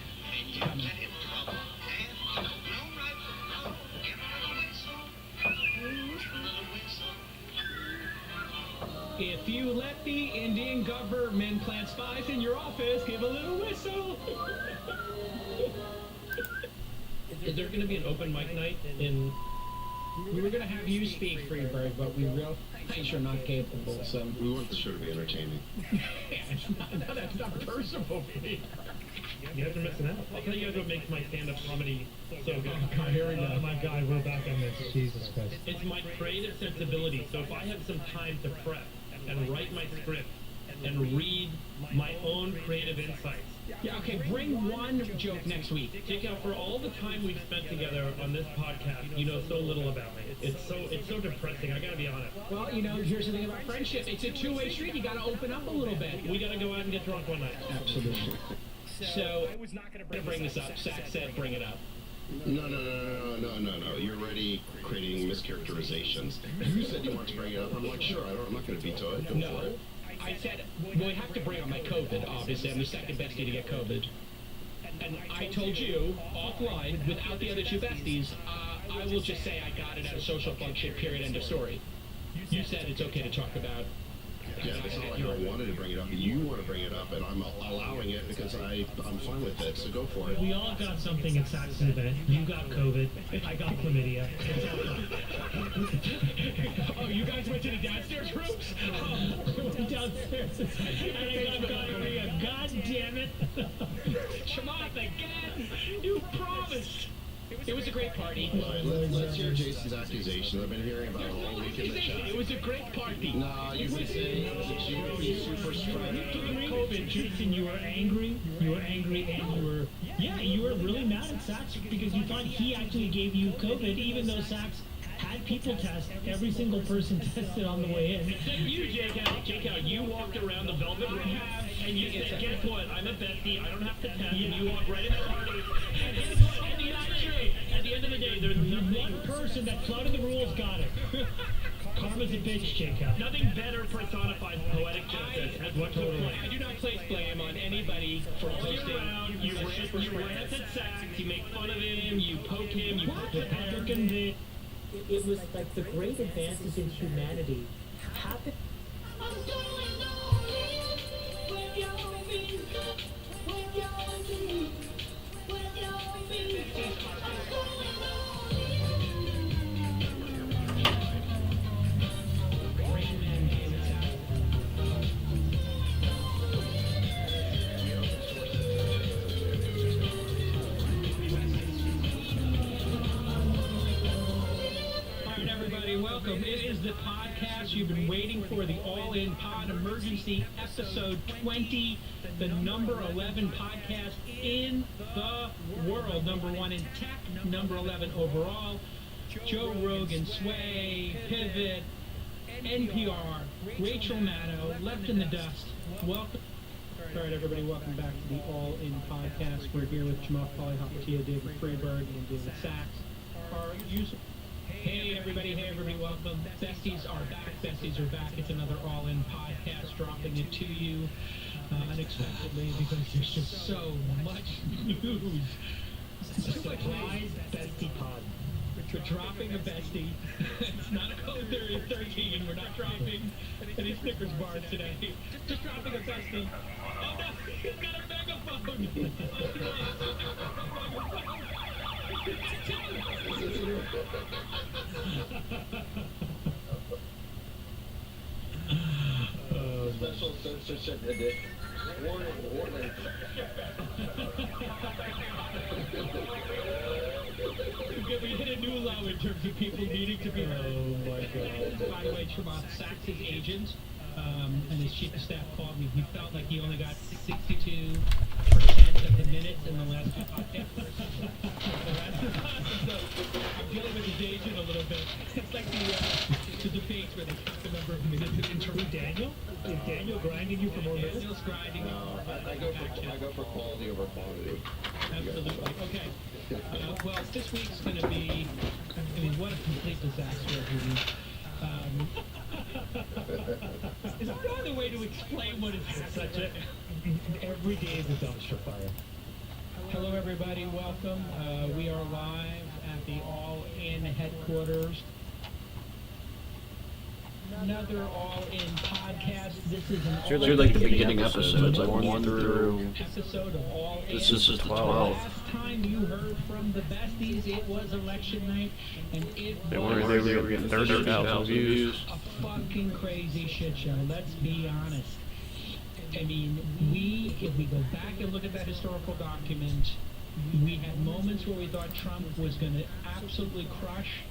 If you let the Indian government plant spies in your office, give a little whistle. Is there going to be an open mic night in... We were going to have you speak, Freeberg, but we realized you're not capable, so... We want the show to be entertaining. That's not personal, Freeberg. You guys are missing out. I'll tell you guys what makes my stand-up comedy so good. Here we go. Oh my God, we're back on this. Jesus Christ. It's my creative sensibility. So if I have some time to prep and write my script and read my own creative insights, Yeah, okay, bring one joke next week. check out for all the time we've spent together on this podcast, you know so little about me. It's so depressing. I gotta be honest. Well, here's the thing about friendship. It's a two-way street. You got to open up a little bit. We gotta go out and get drunk one night. Absolutely. So, I was not going to bring this up. Zach said bring it up. No. You're already creating mischaracterizations. You said you wanted to bring it up. I'm like, sure, I'm not going to veto it. Go for it. I said, well, I have to bring up my COVID, obviously. I'm the second bestie to get COVID. And I told you, offline, without the other two besties, I will just say I got it at a social function, period, end of story. You said it's okay to talk about. Yeah, it's not like I wanted to bring it up. You want to bring it up, and I'm allowing it because I'm fine with it. So go for it. We all got something at Saxon event. You got COVID. I got chlamydia. Oh, you guys went to the downstairs rooms? I went downstairs. I got gonorrhea. God damn it. Chamath, again! You promised! It was a great party. All right, let's hear Jason's accusation. I've been hearing about it all week in the chat. It was a great party. Nah, you've been saying you super spread. COVID, Jason, you were angry. You were angry, and you were really mad at Sachs because you thought he actually gave you COVID, even though Sachs had people test. Every single person tested on the way in. Except you, Jake out. You walked around the velvet rope, and you said, guess what? I'm a bestie. I don't have to test. And you walked right in the party. And guess what? At the end of the day, there's One person that flouted the rules got it. Karma's a bitch, Jacob. nothing better personifies poetic justice as what took place. I do not place blame on anybody for posting. You rant at Sachs, you make fun of him, you poke him, you Republican, it was like the great advances in humanity happened. I'm going welcome. It is the podcast you've been waiting for, the All In Pod Emergency Episode 20, the number 11 podcast in the world, number 1 in tech, number 11 overall. Joe Rogan, Sway, Pivot, NPR, Rachel Maddow, Left in the Dust. Welcome. All right, everybody, welcome back to the All In Podcast. We're here with Jamal Polyhopatia, David Freeberg, and David Sachs. Hey, everybody, welcome. Besties are back. It's another All In Podcast, dropping it to you unexpectedly because there's just so much news. Surprise bestie pod. We're dropping a bestie. It's not a code 13. We're not dropping any Snickers bars today. Just dropping a bestie. Oh no, he's got a megaphone. Special censorship edition. Warning. We hit a new low in terms of people needing to be heard. Oh my God. By the way, Tremont Sachs' agent and his chief of staff called me. He felt like he only got 62% of the minutes in the last two podcasts. So I'm dealing with his agent a little bit. It's like the debates where they count the number of minutes in interview. Daniel? Is Daniel grinding you for more minutes? Daniel's grinding. No, I go for quality over quantity. Absolutely. Okay. Well, this week's going to be, I mean, what a complete disaster every week. Is there no other way to explain what it's Such a every day is a dumpster fire. Hello, everybody. Welcome. We are live at the All In headquarters. Another All In podcast. This is an These are like the beginning episodes, like 1 through. episode of All In. This is the 12. Last time you heard from the besties, it was election night, and it They was were getting 30,000 views. a fucking crazy shit show. Let's be honest. I mean, if we go back and look at that historical document, we had moments where we thought Trump was going to absolutely crush.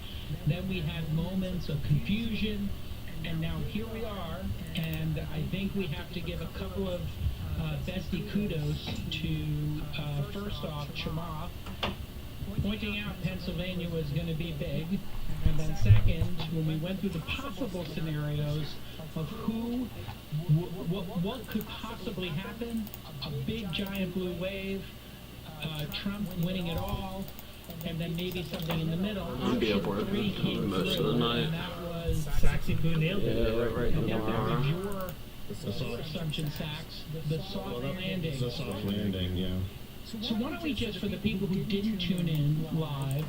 Then we had moments of confusion. And now here we are, and I think we have to give a couple of bestie kudos to, first off, Chamath, pointing out Pennsylvania was going to be big, and then second, when we went through the possible scenarios of what could possibly happen, a big giant blue wave, Trump winning it all, and then maybe something in the middle. I'll be up Option 3 working came most of through, the night. and that was Saxy Poo nailed it. Yeah, right that tomorrow. was your assumption, Sachs, the soft landing. The soft landing, yeah. So why don't we just, for the people who didn't tune in live,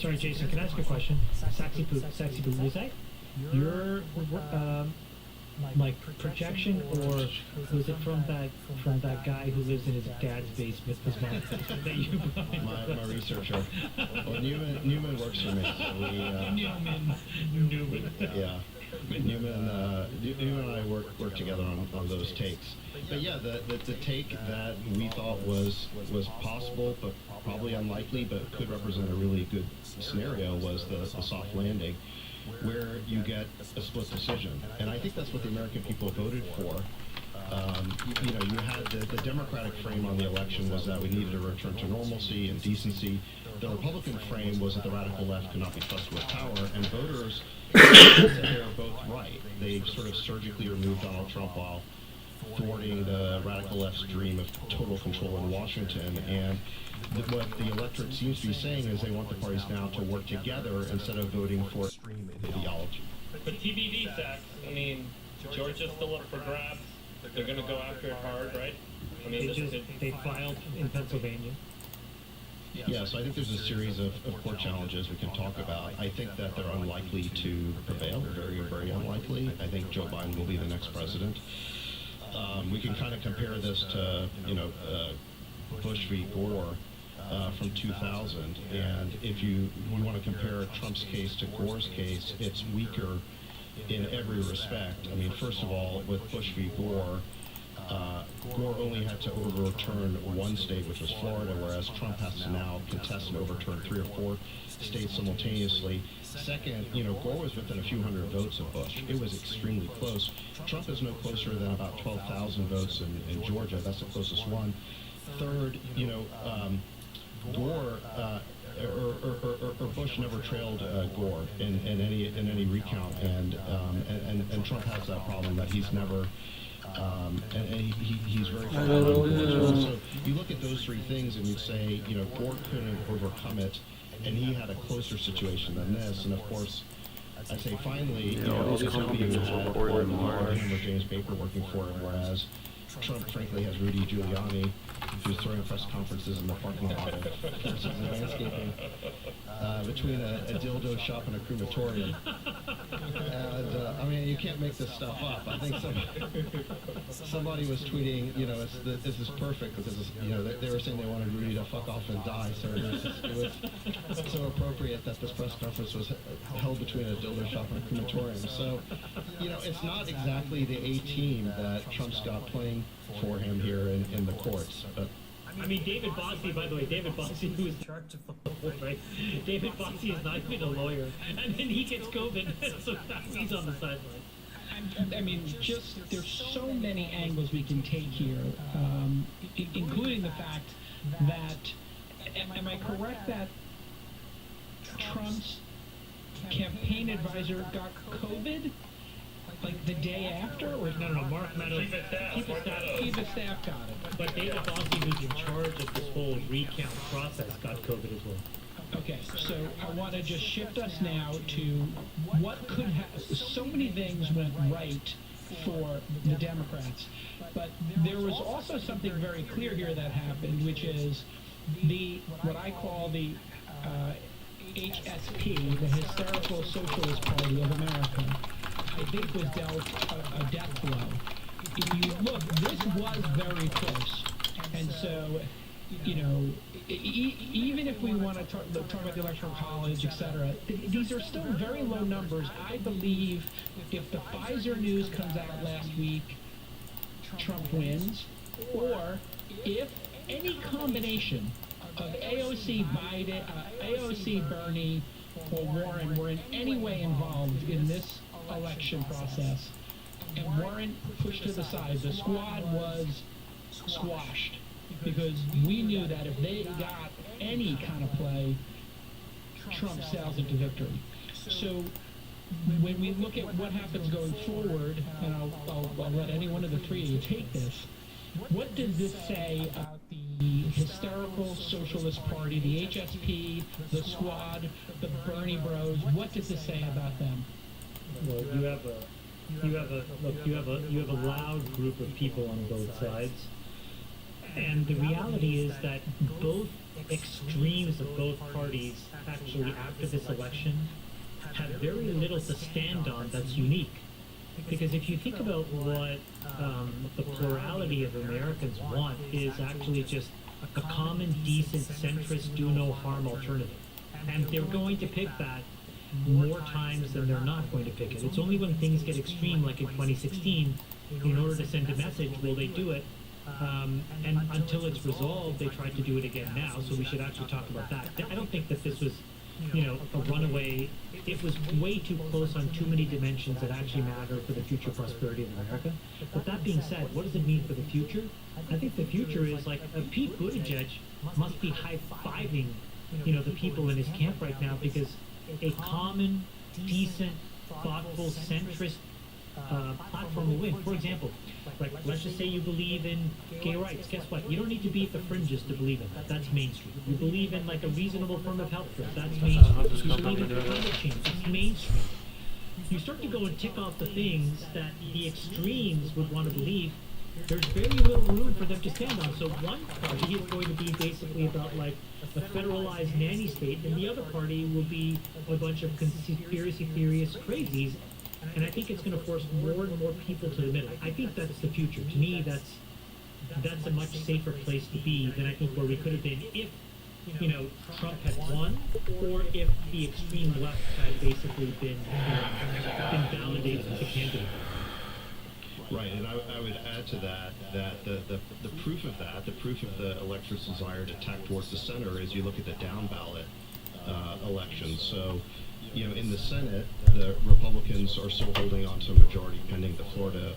Sorry, Jason, can I ask a question? Saxy Poo, was that your like projection, or was it from that guy who lives in his dad's basement, his mom's basement, that you My researcher. Well, Newman works for me, so we, Newman. yeah. Newman and I work together on those takes. But yeah, the take that we thought was possible, but probably unlikely, but could represent a really good scenario was the soft landing, where you get a split decision. And I think that's what the American people voted for. You had the Democratic frame on the election was that we needed a return to normalcy and decency. The Republican frame was that the radical left could not be trusted with power, and voters they're both right. They sort of surgically removed Donald Trump while thwarting the radical left's dream of total control in Washington. And what the electorate seems to be saying is they want the parties now to work together instead of voting for extreme ideology. But TBD, Sachs, I mean, Georgia's still up for grabs. They're going to go after it hard, right? I mean, they filed in Pennsylvania. Yeah, so I think there's a series of court challenges we can talk about. I think that they're unlikely to prevail. They're very, very unlikely. I think Joe Biden will be the next president. We can kind of compare this to, Bush v. Gore from 2000. And if you want to compare Trump's case to Gore's case, it's weaker in every respect. I mean, first of all, with Bush v. Gore, Gore only had to overturn one state, which was Florida, whereas Trump has to now contest and overturn 3 or 4 states simultaneously. Second, Gore was within a few hundred votes of Bush. It was extremely close. Trump is no closer than about 12,000 votes in Georgia. That's the closest one. Third, Gore or Bush never trailed Gore in any recount, and Trump has that problem that he's never. And he's very far behind. So you look at those 3 things and you'd say, Gore couldn't overcome it, and he had a closer situation than this. And of course, I'd say finally, all these companies had reported or James Baker working for him, whereas Trump, frankly, has Rudy Giuliani, who's throwing press conferences in the parking lot of Citizens and Landscaping, between a dildo shop and a crematorium. And, you can't make this stuff up. I think somebody was tweeting, this is perfect, because, they were saying they wanted Rudy to fuck off and die, so it was so appropriate that this press conference was held between a dildo shop and a crematorium. So, it's not exactly the A-team that Trump's got playing for him here in the courts, but I mean, David Bossie, by the way, David Bossie, who is in charge of the whole, right? David Bossie is not even a lawyer, and then he gets COVID, so he's on the sideline. I mean, there's so many angles we can take here, including the fact that, am I correct that Trump's campaign advisor got COVID? Like the day after, or No, Mark Meadows, Chief of Staff got it. but David Bossie, who's in charge of this whole recount process, got COVID as well. Okay, so I want to just shift us now to what could have. So many things went right for the Democrats, but there was also something very clear here that happened, which is what I call the HSP, the Hysterical Socialist Party of America. I think was dealt a death blow. If you look, this was very close, and so, even if we want to talk about the Electoral College, etc., these are still very low numbers. I believe if the Pfizer news comes out last week, Trump wins, or if any combination of AOC Biden, AOC Bernie, or Warren were in any way involved in this election process, and Warren pushed to the side, the squad was squashed, because we knew that if they got any kind of play, Trump sails into victory. So when we look at what happens going forward, and I'll let any one of the 3 of you take this, what does this say about the Hysterical Socialist Party, the HSP, the squad, the Bernie Bros? What does this say about them? Well, you have a loud group of people on both sides, and the reality is that both extremes of both parties actually after this election have very little to stand on that's unique. Because if you think about what the plurality of Americans want is actually just a common, decent, centrist, do no harm alternative, and they're going to pick that more times than they're not going to pick it. It's only when things get extreme, like in 2016, in order to send a message, will they do it? And until it's resolved, they tried to do it again now, so we should actually talk about that. I don't think that this was, a runaway. It was way too close on too many dimensions that actually matter for the future prosperity of America. But that being said, what does it mean for the future? I think the future is like Pete Buttigieg must be high-fiving, the people in his camp right now, because a common, decent, thoughtful, centrist platform will win. For example, like let's just say you believe in gay rights. Guess what? You don't need to be at the fringes to believe in that. That's mainstream. You believe in like a reasonable form of healthcare. That's mainstream. You believe in climate change. It's mainstream. You start to go and tick off the things that the extremes would want to believe. There's very little room for them to stand on. So one party is going to be basically about like a federalized nanny state, and the other party will be a bunch of conspiracy theorists, crazies. And I think it's going to force more and more people to the middle. I think that's the future. To me, that's a much safer place to be than I think where we could have been if, Trump had won, or if the extreme left had basically been validated as a candidate. Right, and I would add to that the proof of that, the proof of the electorate's desire to tack towards the center is you look at the down ballot elections. So, in the Senate, the Republicans are still holding on to a majority pending the Florida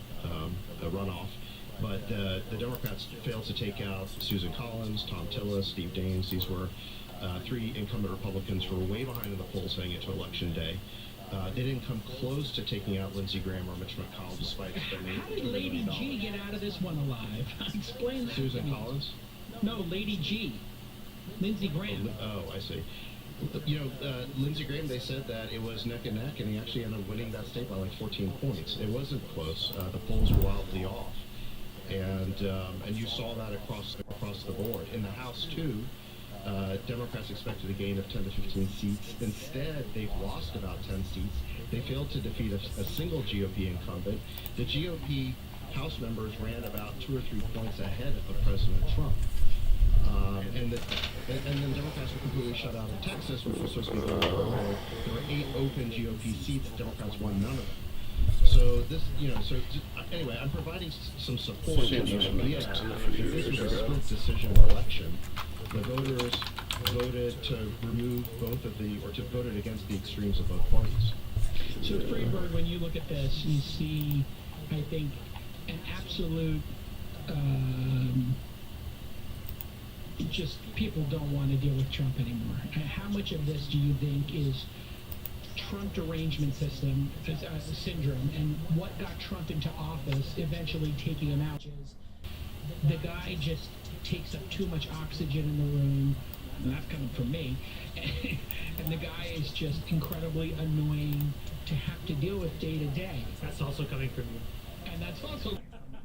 runoff. But the Democrats failed to take out Susan Collins, Tom Tillis, Steve Daines. These were three incumbent Republicans who were way behind in the polls heading into Election Day. They didn't come close to taking out Lindsey Graham or Mitch McConnell despite spending How did Lady G get out of this one alive? Explain that. Susan to me. Collins? No, Lady G. Lindsey Graham. Oh, I see. Lindsey Graham, they said that it was neck and neck, and he actually ended up winning that state by like 14 points. It wasn't close. The polls were wildly off. And you saw that across the board. In the House, too, Democrats expected a gain of 10 to 15 seats. Instead, they've lost about 10 seats. They failed to defeat a single GOP incumbent. The GOP House members ran about 2 or 3 points ahead of President Trump. And then Democrats were completely shut out in Texas, which was supposed to be going forward. There were 8 open GOP seats. Democrats won none of them. So anyway, I'm providing some support. This was a split decision election. The voters voted to remove voted against the extremes of both parties. So, Friedberg, when you look at this, you see, I think, an absolute, just people don't want to deal with Trump anymore. How much of this do you think is Trump derangement syndrome, and what got Trump into office, eventually taking him out, is the guy just takes up too much oxygen in the room, and that's coming from me, and the guy is just incredibly annoying to have to deal with day to day. That's also coming from you. And that's also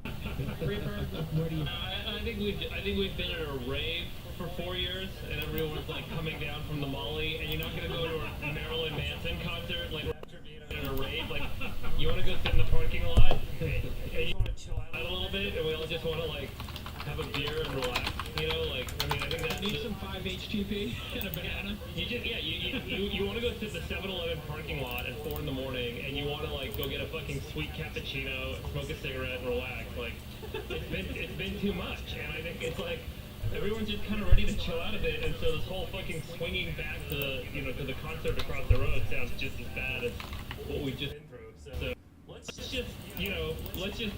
what do you? I think we've been in a rave for 4 years, and everyone's like coming down from the Molly, and you're not gonna go to a Marilyn Manson concert like in a rave. Like, you want to go sit in the parking lot, and you want to chill out a little bit, and we all just want to like have a beer and relax. I think that Need some 5-HTP and a banana. You want to go sit in the 7-Eleven parking lot at 4 in the morning, and you want to like go get a fucking sweet cappuccino, smoke a cigarette, and relax. Like, it's been too much, and I think it's like everyone's just kind of ready to chill out a bit, and so this whole fucking swinging back to the concert across the road sounds just as bad as what we've just been through. So let's just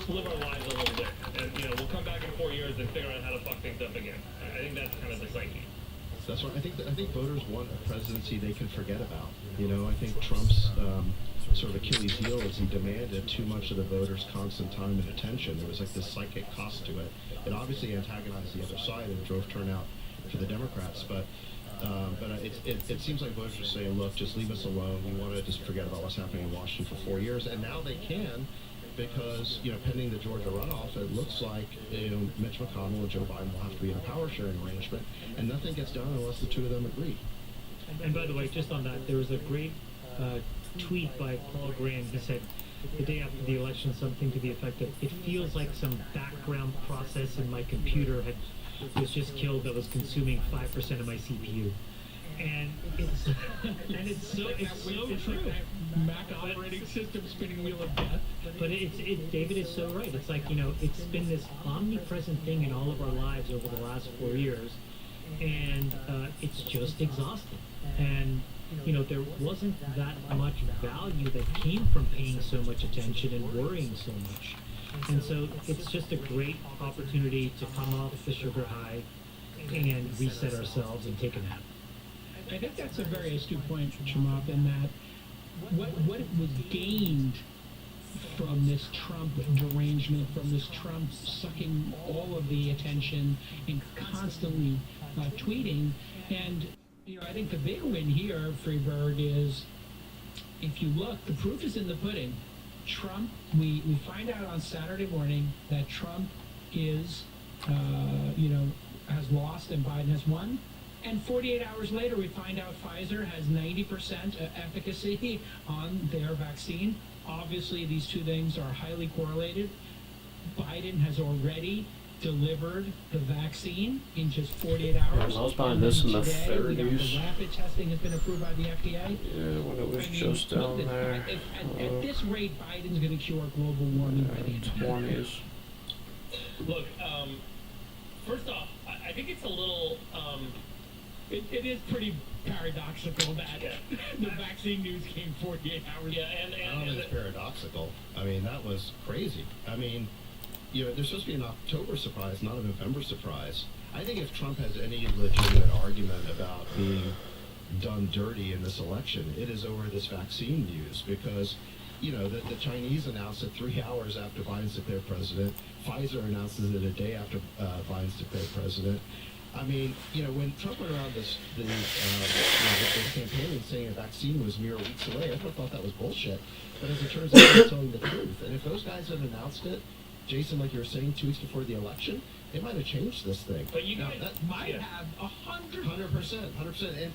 live our lives a little bit, and we'll come back in 4 years and figure out how to fuck things up again. I think that's kind of the psyche. That's what I think voters want a presidency they can forget about. I think Trump's sort of Achilles heel is he demanded too much of the voters' constant time and attention. There was like this psychic cost to it. It obviously antagonized the other side and drove turnout for the Democrats. But it seems like voters are saying, look, just leave us alone. We want to just forget about what's happening in Washington for 4 years. And now they can, because, pending the Georgia runoff, it looks like, Mitch McConnell and Joe Biden will have to be in a power sharing arrangement, and nothing gets done unless the two of them agree. And by the way, just on that, there was a great tweet by Paul Graham. He said the day after the election something to the effect of, it feels like some background process in my computer was just killed that was consuming 5% of my CPU. And it's so true. Mac operating system spinning wheel of death. But David is so right. It's like, it's been this omnipresent thing in all of our lives over the last 4 years, and it's just exhausting. And there wasn't that much value that came from paying so much attention and worrying so much. And so it's just a great opportunity to come off the sugar high and reset ourselves and take a nap. I think that's a very astute point, Chamath, in that what was gained from this Trump derangement, from this Trump sucking all of the attention and constantly tweeting. And, I think the big win here, Freeberg, is, if you look, the proof is in the pudding. Trump, we find out on Saturday morning that Trump is, has lost and Biden has won. And 48 hours later, we find out Pfizer has 90% efficacy on their vaccine. Obviously, these two things are highly correlated. Biden has already delivered the vaccine in just 48 hours. I was buying this in the Today, we got 30s. the rapid testing has been approved by the FDA. Yeah, when it was I mean, just look, down there. At this rate, Biden's going to cure global warming by the end of the year. 20s. Look, first off, I think it's a little, It is pretty paradoxical that the vaccine news came 48 hours. yeah, I don't and think it's paradoxical. I mean, that was crazy. I mean, you know, there's supposed to be an October surprise, not a November surprise. I think if Trump has any legitimate argument about being done dirty in this election, it is over this vaccine news because, you know, the Chinese announced it 3 hours after Biden's declared president. Pfizer announces it a day after Biden's declared president. I mean, you know, when Trump went around this campaign saying a vaccine was mere weeks away, everyone thought that was bullshit. But as it turns out, he's telling the truth. And if those guys had announced it, Jason, like you were saying, 2 weeks before the election, it might have changed this thing. But you Now, guys that Might Yeah. have 100%.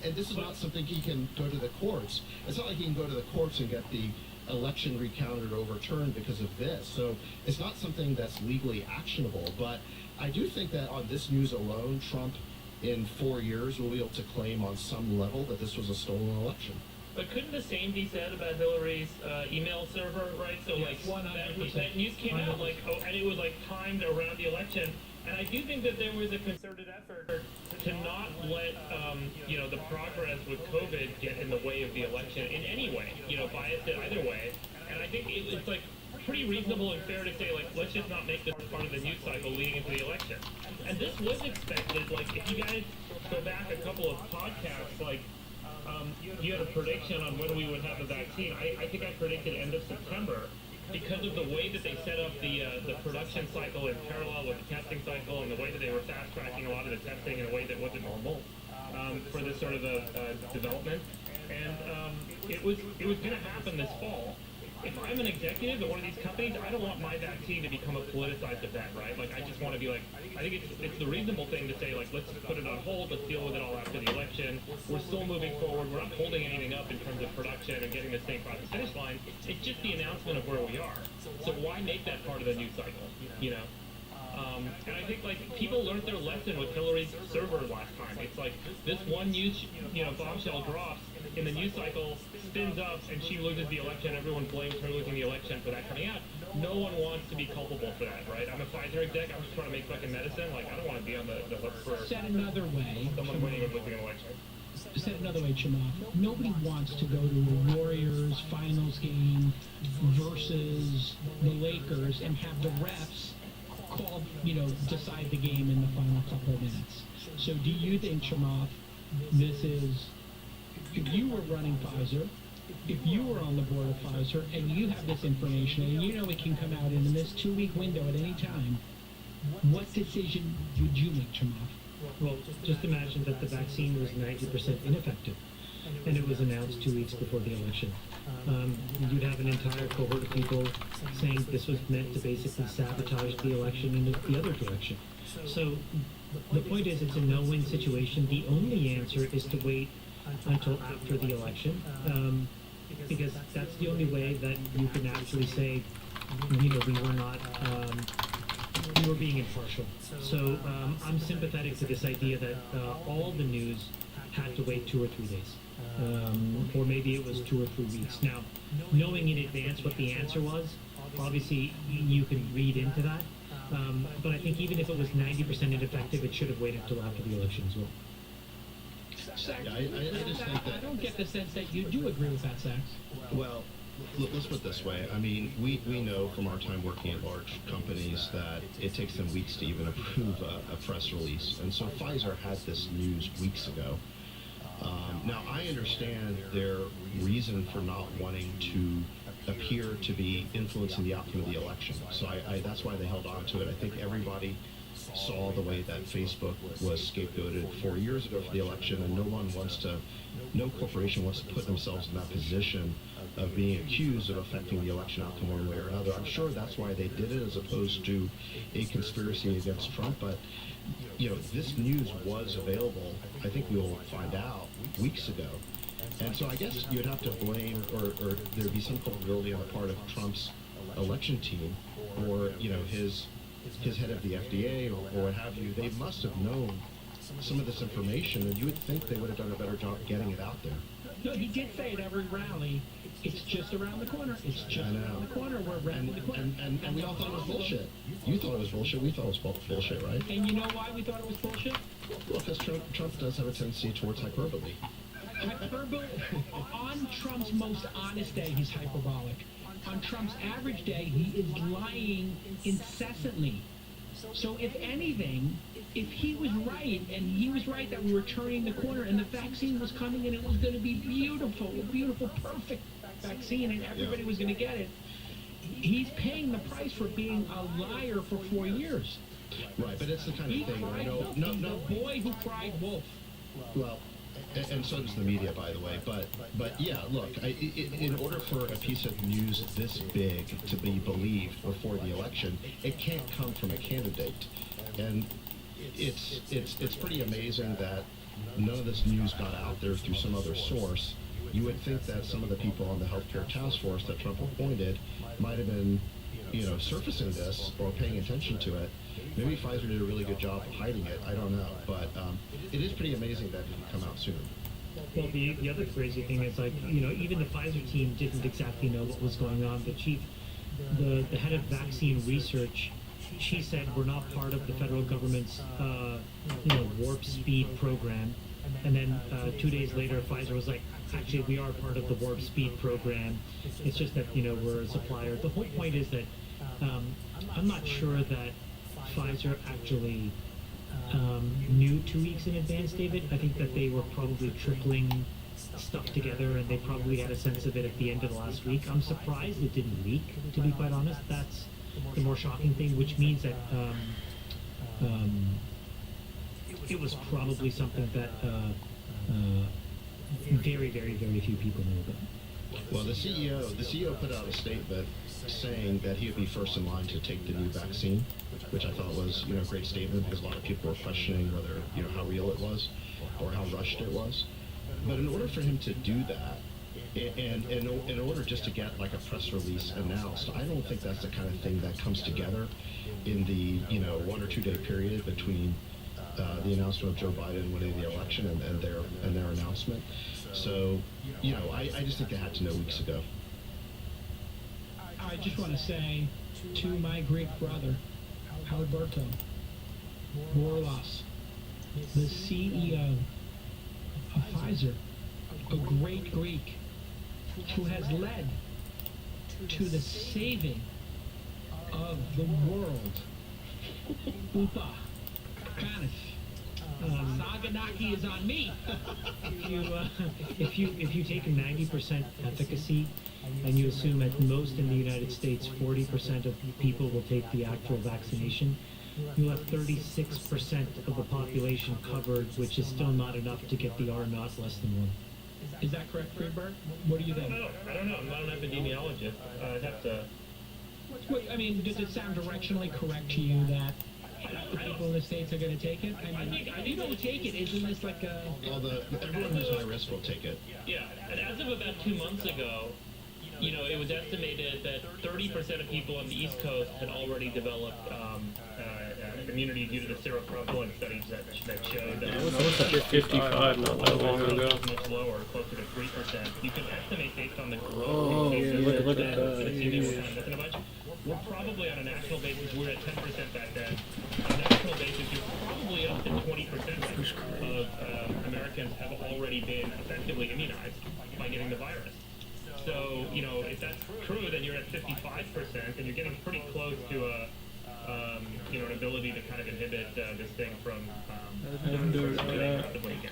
And this is not something he can go to the courts. It's not like he can go to the courts and get the election recounted or overturned because of this. So it's not something that's legally actionable. But I do think that on this news alone, Trump in 4 years will be able to claim on some level that this was a stolen election. But couldn't the same be said about Hillary's email server, right? So like 100%. that news came out like, and it was like timed around the election. And I do think that there was a concerted effort to not let the progress with COVID get in the way of the election in any way, biased it either way. And I think it's like pretty reasonable and fair to say, like, let's just not make this part of the news cycle leading into the election. And this was expected. Like, if you guys go back a couple of podcasts, like, you had a prediction on when we would have a vaccine. I think I predicted end of September because of the way that they set up the production cycle in parallel with the testing cycle and the way that they were fast tracking a lot of the testing in a way that wasn't normal for this sort of development. And it was going to happen this fall. If I'm an executive at one of these companies, I don't want my vaccine to become a politicized event, right? Like, I just want to be like, I think it's the reasonable thing to say, like, let's just put it on hold, let's deal with it all after the election. We're still moving forward, we're not holding anything up in terms of production and getting this thing across the finish line. It's just the announcement of where we are. So why make that part of the news cycle, And I think, like, people learned their lesson with Hillary's server last time. It's like, this one news, bombshell drops in the news cycle, spins up, and she loses the election. Everyone blames her losing the election for that coming out. No one wants to be culpable for that, right? I'm a Pfizer exec. I'm just trying to make fucking medicine. Like, I don't want to be on the hook for Said another way, someone winning or losing an election. said another way, Chamath, nobody wants to go to a Warriors finals game versus the Lakers and have the refs call, decide the game in the final couple of minutes. So do you think, Chamath, this is, if you were running Pfizer, if you were on the board of Pfizer and you have this information and it can come out in this 2-week window at any time, what decision would you make, Chamath? Well, just imagine that the vaccine was 90% ineffective, and it was announced 2 weeks before the election. You'd have an entire cohort of people saying this was meant to basically sabotage the election in the other direction. So the point is, it's a no-win situation. The only answer is to wait until after the election, because that's the only way that you can actually say, we were not, we were being impartial. So I'm sympathetic to this idea that all the news had to wait 2 or 3 days. Or maybe it was 2 or 3 weeks. Now, knowing in advance what the answer was, obviously you can read into that. But I think even if it was 90% ineffective, it should have waited until after the election as well. Yeah, I just think I that, don't get the sense that you do agree with that, Sachs. well, let's put it this way. I mean, we know from our time working at large companies that it takes them weeks to even approve a press release. And so Pfizer had this news weeks ago. Now, I understand their reason for not wanting to appear to be influencing the outcome of the election. So that's why they held on to it. I think everybody saw the way that Facebook was scapegoated 4 years ago for the election, and no corporation wants to put themselves in that position of being accused of affecting the election outcome one way or another. I'm sure that's why they did it, as opposed to a conspiracy against Trump. But this news was available, I think we will find out, weeks ago. And so I guess you'd have to blame, or there'd be some culpability on the part of Trump's election team, or his his head of the FDA or what have you, they must have known some of this information, and you would think they would have done a better job getting it out there. No, he did say at every rally, it's just around the corner. It's just around the corner. We're around the corner. And we all thought it was bullshit. You thought it was bullshit. We thought it was bullshit, right? And you know why we thought it was bullshit? Well, because Trump does have a tendency towards hyperbole. Hyperbole. On Trump's most honest day, he's hyperbolic. On Trump's average day, he is lying incessantly. So if anything, if he was right, and he was right that we were turning the corner and the vaccine was coming and it was going to be beautiful, a beautiful, perfect vaccine and everybody was going to get it, he's paying the price for being a liar for 4 years. Right, but it's the kind of thing where I know, The boy who cried wolf. well, and so does the media, by the way. But yeah, look, in order for a piece of news this big to be believed before the election, it can't come from a candidate, and it's pretty amazing that none of this news got out there through some other source. You would think that some of the people on the healthcare task force that Trump appointed might have been, surfacing this or paying attention to it. Maybe Pfizer did a really good job of hiding it. I don't know, but it is pretty amazing that it didn't come out sooner. Well, the other crazy thing is, like, even the Pfizer team didn't exactly know what was going on. The head of vaccine research, she said we're not part of the federal government's, warp speed program. And then 2 days later, Pfizer was like, actually, we are part of the warp speed program. It's just that, we're a supplier. The whole point is that I'm not sure that Pfizer actually knew 2 weeks in advance, David. I think that they were probably tripling stuff together, and they probably had a sense of it at the end of the last week. I'm surprised it didn't leak, to be quite honest. That's the more shocking thing, which means that it was probably something that very, very, very few people knew about. Well, the CEO put out a statement saying that he would be first in line to take the new vaccine, which I thought was, a great statement, because a lot of people were questioning whether, how real it was or how rushed it was. But in order for him to do that, and in order just to get like a press release announced, I don't think that's the kind of thing that comes together in the 1 or 2 day period between the announcement of Joe Biden winning the election and their announcement. So, I just think they had to know weeks ago. I just want to say to my Greek brother, Alberto Bourlas, the CEO of Pfizer, a great Greek who has led to the saving of the world. Upa, Spanish. Saganaki is on me. If you take 90% efficacy, and you assume at most in the United States 40% of people will take the actual vaccination, you'll have 36% of the population covered, which is still not enough to get the R naught less than 1. Is that correct, Friedberg? What do you think? I don't know. I'm not an epidemiologist. I'd have to. What, does it sound directionally correct to you that the people in the States are going to take it? If you don't take it, isn't this like a... Well, everyone who's high risk will take it. Yeah, and as of about 2 months ago, it was estimated that 30% of people on the East Coast had already developed immunity due to the seroprevalence studies that showed I was at 55 not that long ago. much lower, closer to 3%. You can estimate based on the growth Oh, in cases yeah, look at that that. CDC were kind of missing a bunch. We're probably on a national basis, we're at 10% back then. On a national basis, you're probably up to 20% of Americans have already been effectively immunized by getting the virus. So, if that's true, then you're at 55%, and you're getting pretty close to an ability to kind of inhibit this thing from aggressively again.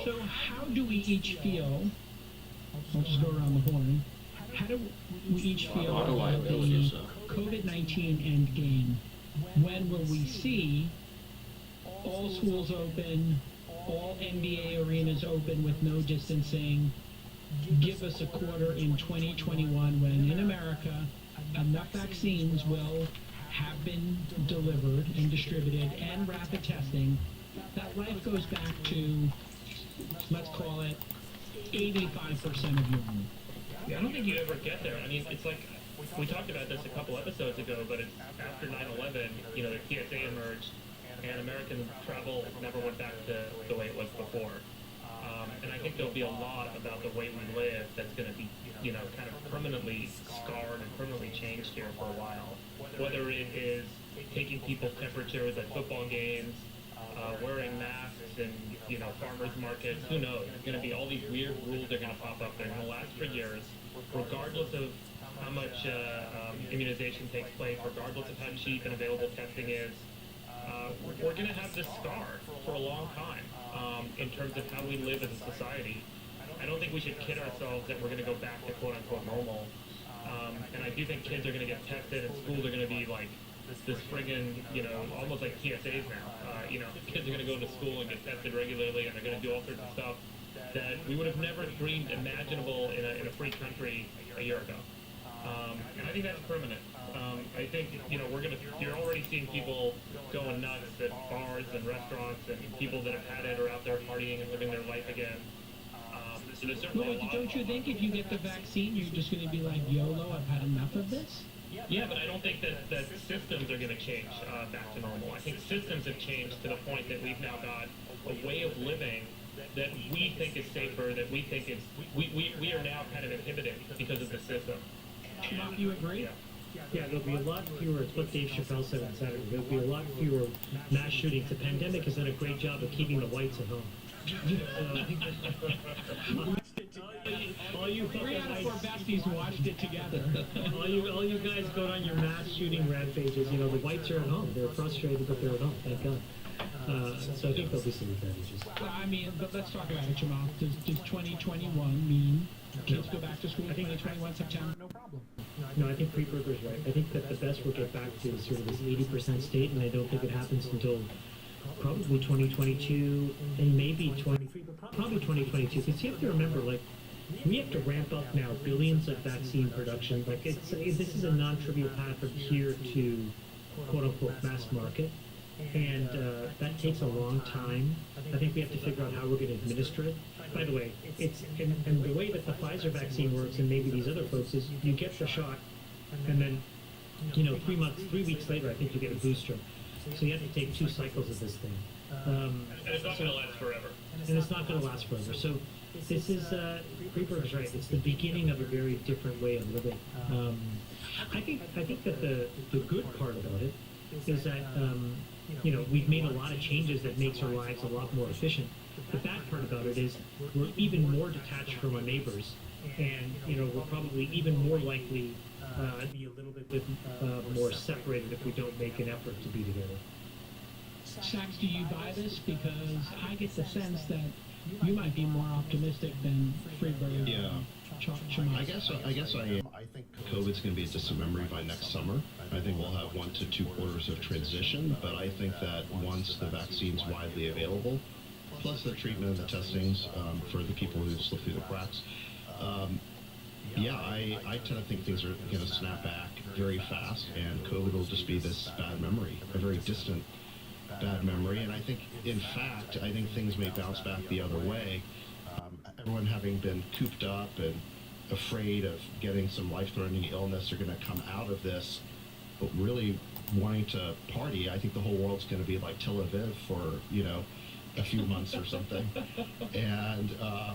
So how do we each feel, I'll just go around the horn, how do we each feel Auto about liability, the so. COVID-19 end game? When will we see all schools open, all NBA arenas open with no distancing? Give us a quarter in 2021 when in America enough vaccines will have been delivered and distributed and rapid testing that life goes back to, let's call it, 85% of normal. Yeah, I don't think you ever get there. I mean, it's like we talked about this a couple episodes ago, but it's after 9/11, you know, the TSA emerged, and American travel never went back to the way it was before. And I think there'll be a lot about the way we live that's going to be, you know, kind of permanently scarred and permanently changed here for a while. Whether it is taking people's temperatures at football games, wearing masks in, you know, farmers markets, who knows? There's going to be all these weird rules that are going to pop up that are going to last for years, regardless of how much immunization takes place, regardless of how cheap and available testing is. We're going to have this scar for a long time in terms of how we live as a society. I don't think we should kid ourselves that we're going to go back to quote-unquote normal. And I do think kids are going to get tested, and schools are going to be like this friggin', you know, almost like TSAs now. You know, kids are going to go to school and get tested regularly, and they're going to do all sorts of stuff that we would have never dreamed imaginable in a free country a year ago. And I think that's permanent. I think, you know, you're already seeing people going nuts at bars and restaurants, and people that have had it are out there partying and living their life again. So there's certainly a lot. Don't you think if you get the vaccine, you're just going to be like, YOLO, I've had enough of this? Yeah, but I don't think that systems are going to change back to normal. I think systems have changed to the point that we've now got a way of living that we think is safer, that we think is, we are now kind of inhibited because of the system. Mark, you agree? Yeah, there'll be a lot fewer, it's what Dave Chappelle said on Saturday, there'll be a lot fewer mass shootings. The pandemic has done a great job of keeping the whites at home. All you 3 out of 4 besties watched it together. all you guys go on your mass shooting rampages, you know, the whites are at home. They're frustrated, but they're at home, thank God. So I think there'll be some advantages. Well, I mean, but let's talk about it, Jamal. Does 2021 mean kids go back to school in 2021 September? No problem. No, I think Friedberger's right. I think that the best we'll get back to is sort of this 80% state, and I don't think it happens until probably 2022 and maybe 23, but probably 2022. Because you have to remember, like, we have to ramp up now billions of vaccine production. Like, this is a non-trivial path from here to quote-unquote mass market. And that takes a long time. I think we have to figure out how we're going to administer it. By the way, it's and the way that the Pfizer vaccine works, and maybe these other folks, is you get the shot, and then, you know, 3 weeks later, I think you get a booster. So you have to take 2 cycles of this thing. And it's not going to last forever. And it's not going to last forever. So this is, Friedberg's right. It's the beginning of a very different way of living. I think that the good part about it is that, you know, we've made a lot of changes that makes our lives a lot more efficient. The bad part about it is we're even more detached from our neighbors, and, you know, we're probably even more likely to be a little bit more separated if we don't make an effort to be together. Sachs, do you buy this? Because I get the sense that you might be more optimistic than Friedberg. Yeah. I guess I am. I think COVID's going to be a distant memory by next summer. I think we'll have 1 to 2 quarters of transition, but I think that once the vaccine's widely available, plus the treatment and the testings for the people who slip through the cracks, I tend to think things are going to snap back very fast, and COVID will just be this bad memory, a very distant bad memory. And I think, in fact, things may bounce back the other way. Everyone having been cooped up and afraid of getting some life-threatening illness are going to come out of this, but really wanting to party. I think the whole world's going to be like Tel Aviv for, you know, a few months or something. And I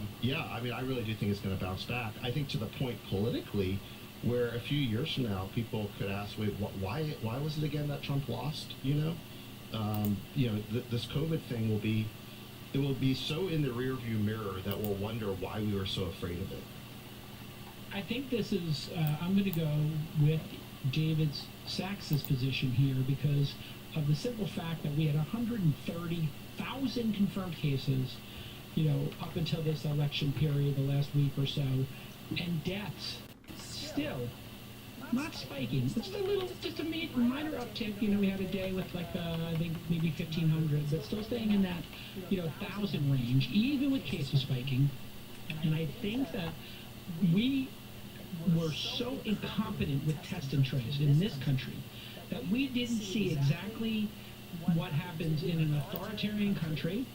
really do think it's going to bounce back. I think to the point politically where a few years from now people could ask, wait, why was it again that Trump lost? You know, this COVID thing will be so in the rearview mirror that we'll wonder why we were so afraid of it. I think this is, I'm going to go with David Sachs's position here because of the simple fact that we had 130,000 confirmed cases, you know, up until this election period, the last week or so, and deaths still not spiking. It's just a minor uptick. You know, we had a day with like, I think maybe 1,500, but still staying in that, you know, 1,000 range, even with cases spiking. And I think that we were so incompetent with test and trace in this country that we didn't see exactly what happens in an authoritarian country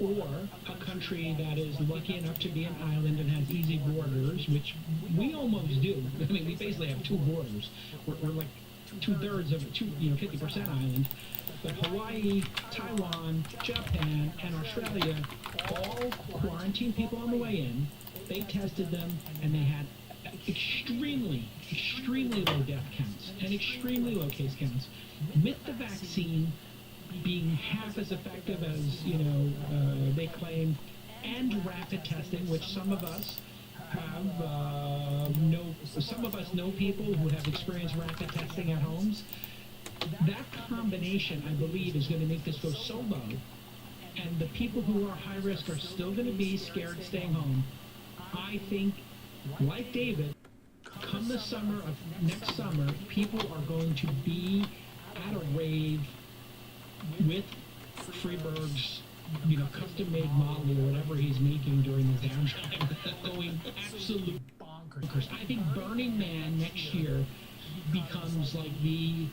or a country that is lucky enough to be an island and has easy borders, which we almost do. I mean, we basically have two borders. We're like 2/3 of 50% island. But Hawaii, Taiwan, Japan, and Australia all quarantined people on the way in. They tested them, and they had extremely low death counts and extremely low case counts. With the vaccine being half as effective as they claim, and rapid testing, which some of us know people who have experienced rapid testing at homes. That combination, I believe, is going to make this go so low, and the people who are high risk are still going to be scared staying home. I think, like David, come the summer of next summer, people are going to be at a rave with Freeberg's, custom-made Molly or whatever he's making during the downtime, going absolute bonkers. I think Burning Man next year becomes like the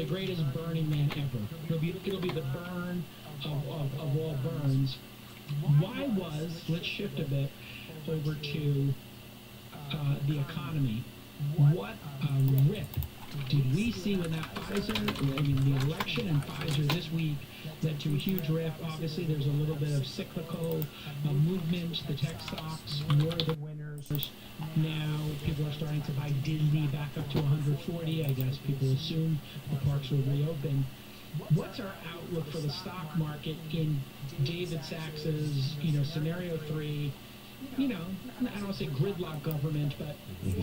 greatest Burning Man ever. It'll be the burn of all burns. Let's shift a bit over to the economy. What a rip did we see when that the election and Pfizer this week led to a huge rip. Obviously, there's a little bit of cyclical movement. The tech stocks were the winners. Now people are starting to buy Disney back up to 140. I guess people assume the parks will reopen. What's our outlook for the stock market in David Sacks's, scenario 3? I don't want to say gridlock government, but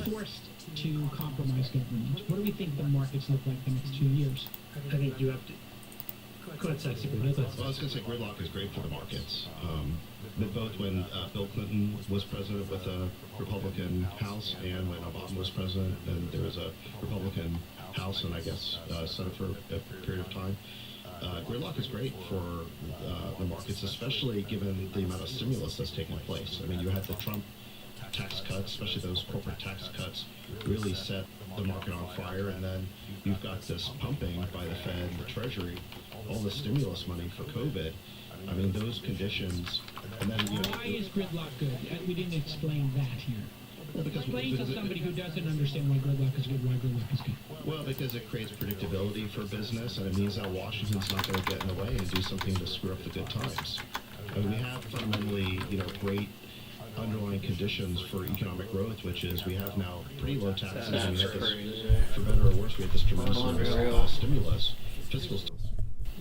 forced to compromise government. What do we think the markets look like the next 2 years? I think you have to. Go ahead, Saxy. Well, I was going to say gridlock is great for the markets. Both when Bill Clinton was president with a Republican House and when Obama was president, and there was a Republican House and I guess Senate for a period of time. Gridlock is great for the markets, especially given the amount of stimulus that's taking place. I mean, you had the Trump tax cuts, especially those corporate tax cuts, really set the market on fire, and then you've got this pumping by the Fed and the Treasury, all the stimulus money for COVID. I mean, those conditions, and then, Why is gridlock good? We didn't explain that here. Well, explain to somebody who doesn't understand why gridlock is good, why gridlock is good. Well, because it creates predictability for business, and it means that Washington's not going to get in the way and do something to screw up the good times. I mean, we have fundamentally, great underlying conditions for economic growth, which is we have now pretty low taxes, and we have this, for better or worse, we have this tremendous stimulus, fiscal stimulus.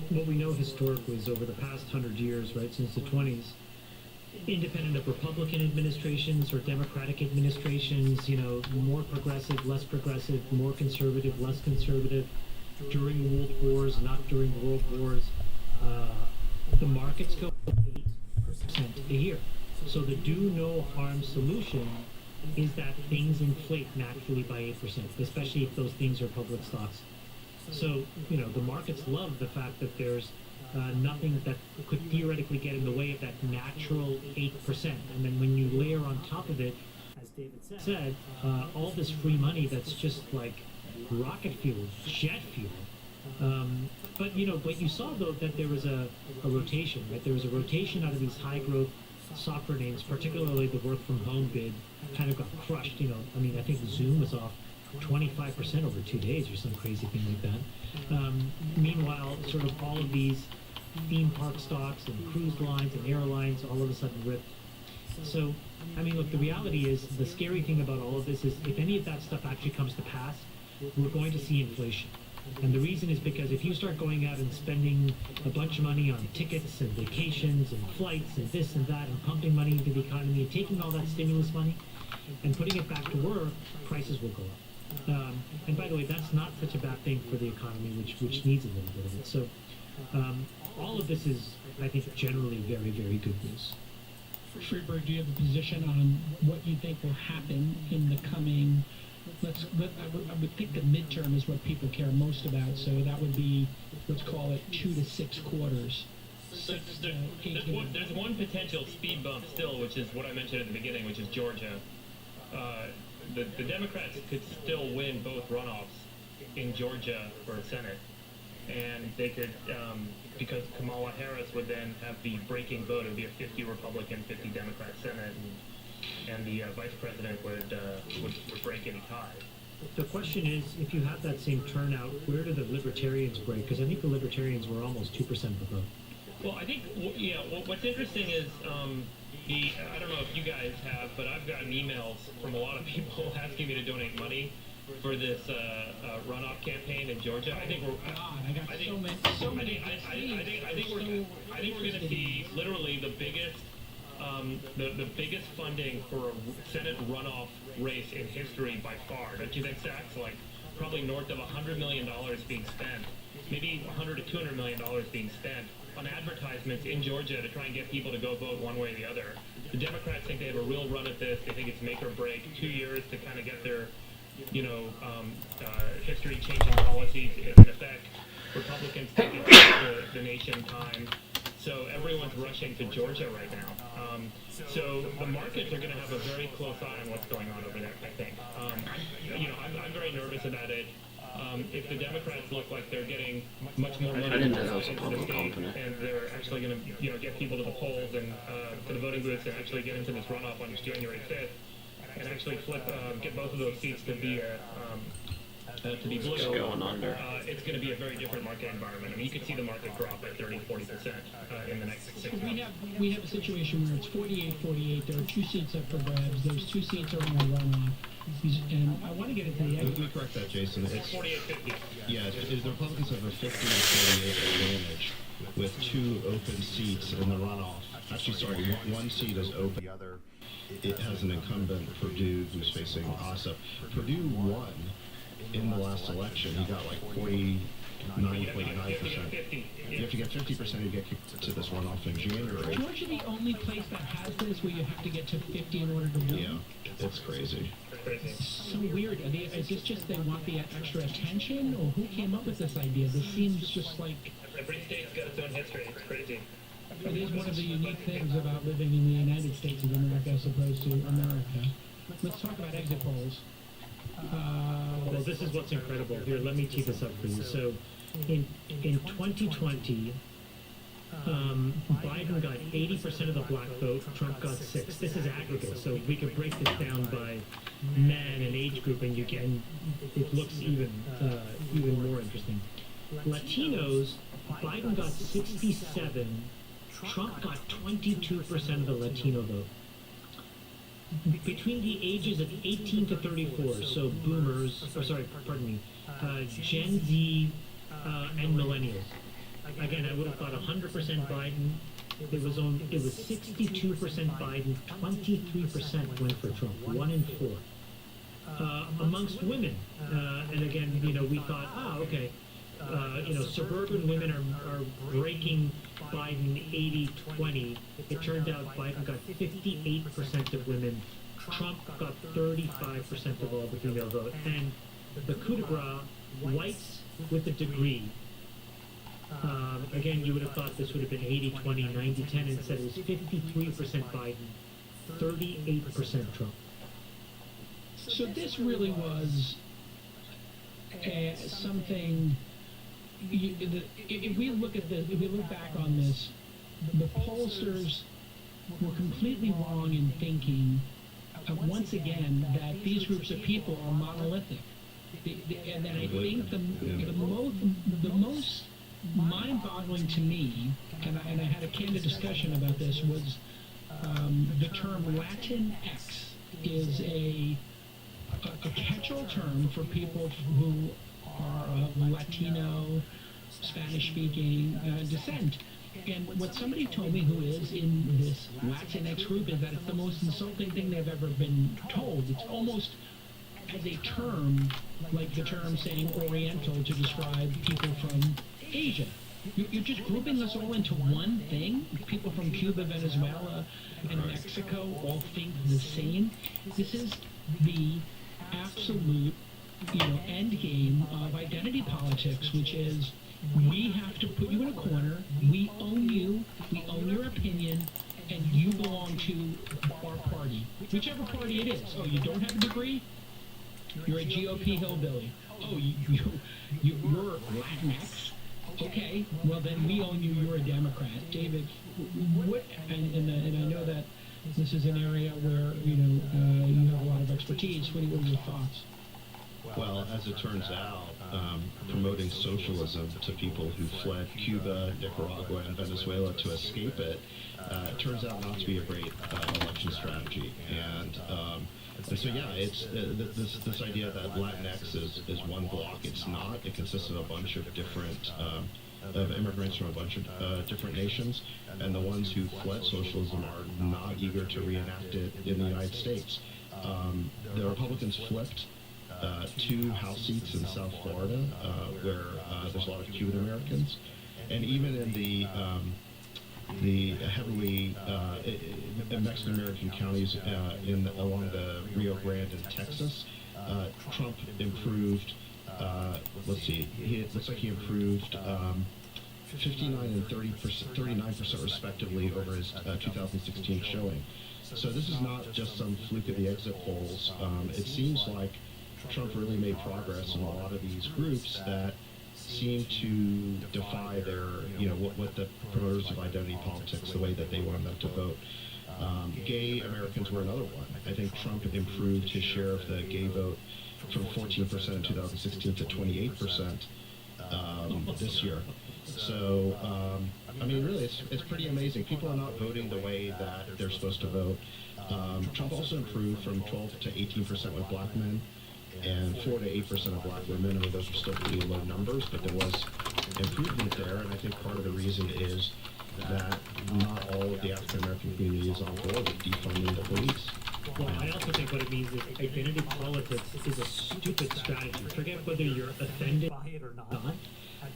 What we know historically is over the past 100 years, right, since the 20s, independent of Republican administrations or Democratic administrations, more progressive, less progressive, more conservative, less conservative, during the world wars, not during the world wars, the markets go 8% a year. So the do no harm solution is that things inflate naturally by 8%, especially if those things are public stocks. So, the markets love the fact that there's nothing that could theoretically get in the way of that natural 8%. And then when you layer on top of it, as David said, all this free money that's just like rocket fuel, jet fuel. But you saw though that there was a rotation, right? There was a rotation out of these high growth software names, particularly the work from home bid, kind of got crushed. I think Zoom was off 25% over 2 days or some crazy thing like that. Meanwhile, sort of all of these theme park stocks and cruise lines and airlines all of a sudden ripped. So, look, the reality is, the scary thing about all of this is if any of that stuff actually comes to pass, we're going to see inflation. And the reason is because if you start going out and spending a bunch of money on tickets and vacations and flights and this and that and pumping money into the economy and taking all that stimulus money and putting it back to work, prices will go up. And by the way, that's not such a bad thing for the economy, which needs a little bit of it. So all of this is, I think, generally very, very good news. Freeberg, do you have a position on what you think will happen in the coming, I would think the midterm is what people care most about, so that would be, let's call it 2 to 6 quarters. There's one potential speed bump still, which is what I mentioned at the beginning, which is Georgia. The Democrats could still win both runoffs in Georgia for Senate. and they could, because Kamala Harris would then have the breaking vote. It would be a 50 Republican, 50 Democrat Senate, and the vice president would break any ties. The question is, if you have that same turnout, where do the libertarians break? Because I think the libertarians were almost 2% of the vote. Well, I think, what's interesting is, I don't know if you guys have, but I've gotten emails from a lot of people asking me to donate money for this runoff campaign in Georgia. I think we're going to see literally the biggest the biggest funding for a Senate runoff race in history by far. Don't you think, Sachs? Like probably north of $100 million being spent, maybe $100 to $200 million being spent on advertisements in Georgia to try and get people to go vote one way or the other. The Democrats think they have a real run at this. They think it's make or break. 2 years to kind of get their, history-changing policies in effect. Republicans think it's the nation time. So everyone's rushing to Georgia right now. So the markets are going to have a very close eye on what's going on over there, I think. I'm very nervous about it. If the Democrats look like they're getting much more money didn't know that was a into the public state, company. and they're actually going to, get people to the polls and to the voting booths and actually get into this runoff on January 5th, and actually get both of those seats to be blue. Just going under. It's going to be a very different market environment. I mean, you could see the market drop by 30-40% in the next 6 months. We have a situation where it's 48-48. There are 2 seats up for grabs. Those 2 seats are in the runoff. And I want to get into the Let me correct that, Jason. It's 48-50. yeah. The Republicans have a 50 to 48 advantage with 2 open seats in the runoff. Actually, sorry, one seat is open. The other, it has an incumbent, Purdue, who's facing Ossoff. Purdue won in the last election. He got like 49.9%. You have to get 50% to get kicked to this runoff in January. Georgia the only place that has this where you have to get to 50 in order to win? Yeah, it's crazy. So weird. Is this just they want the extra attention, or who came up with this idea? This seems just like... Every state's got its own history. It's crazy. It is one of the unique things about living in the United States of America as opposed to America. Let's talk about exit polls. Well, this is what's incredible. Here, let me tee this up for you. So, in 2020, Biden got 80% of the black vote. Trump got 6%. This is aggregate, so we can break this down by man and age group, and it looks even more interesting. Latinos, Biden got 67. Trump got 22% of the Latino vote. Between the ages of 18 to 34, so boomers, Gen Z and millennials. Again, I would have thought 100% Biden. It was 62% Biden, 23% went for Trump, 1 in 4. Amongst women, and again, we thought, okay, suburban women are breaking Biden 80-20. It turned out Biden got 58% of women. Trump got 35% of all the female vote. And the coup de grace, whites with a degree. Again, you would have thought this would have been 80-20, 90-10. Instead, it was 53% Biden, 38% Trump. So this really was something... If we look at this, if we look back on this, the pollsters were completely wrong in thinking, once again, that these groups of people are monolithic. And I think the most mind-boggling to me, and I had a candid discussion about this, was the term Latinx is a catch-all term for people who are of Latino, Spanish-speaking descent. And what somebody told me who is in this Latinx group is that it's the most insulting thing they've ever been told. It's almost as a term, like the term saying Oriental to describe people from Asia. You're just grouping us all into one thing? People from Cuba, Venezuela, and Mexico all think the same? This is the absolute end game of identity politics, which is we have to put you in a corner, we own you, we own your opinion, and you belong to our party, whichever party it is. Oh, you don't have a degree? You're a GOP hillbilly. Oh, you're Latinx? Okay, well then we own you. You're a Democrat, David. What? And I know that this is an area where you have a lot of expertise. What are your thoughts? Well, as it turns out, promoting socialism to people who fled Cuba, Nicaragua, and Venezuela to escape it turns out not to be a great election strategy. And so, yeah, it's this idea that Latinx is one bloc. It's not. It consists of a bunch of different of immigrants from a bunch of different nations, and the ones who fled socialism are not eager to reenact it in the United States. The Republicans flipped 2 House seats in South Florida, where there's a lot of Cuban Americans, and even in the heavily Mexican American counties along the Rio Grande in Texas, Trump improved. Let's see, it looks like he improved 59 and 39% respectively over his 2016 showing. So this is not just some fluke of the exit polls. It seems like Trump really made progress in a lot of these groups that seem to defy their, what the promoters of identity politics, the way that they want them to vote. Gay Americans were another one. I think Trump improved his share of the gay vote from 14% in 2016 to 28% this year. So, really, it's pretty amazing. People are not voting the way that they're supposed to vote. Trump also improved from 12 to 18% with black men and 4 to 8% of black women. I mean, those are still pretty low numbers, but there was improvement there, and I think part of the reason is that not all of the African American community is on board with defunding the police. Well, I also think what it means is identity politics is a stupid strategy. Forget whether you're offended by it or not.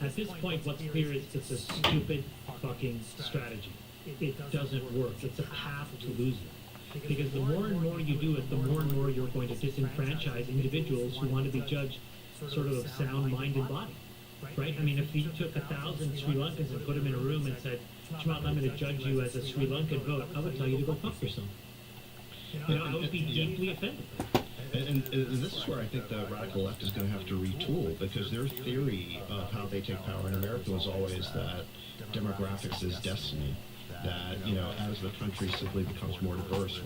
At this point, what's clear is it's a stupid fucking strategy. It doesn't work. It's a path to losing. Because the more and more you do it, the more and more you're going to disenfranchise individuals who want to be judged sort of sound mind and body. Right? I mean, if you took 1,000 Sri Lankans and put them in a room and said, Jamal, I'm going to judge you as a Sri Lankan vote, I would tell you to go fuck yourself. I would be deeply offended. And this is where I think the radical left is going to have to retool, because their theory of how they take power in America was always that demographics is destiny. That, as the country simply becomes more diverse,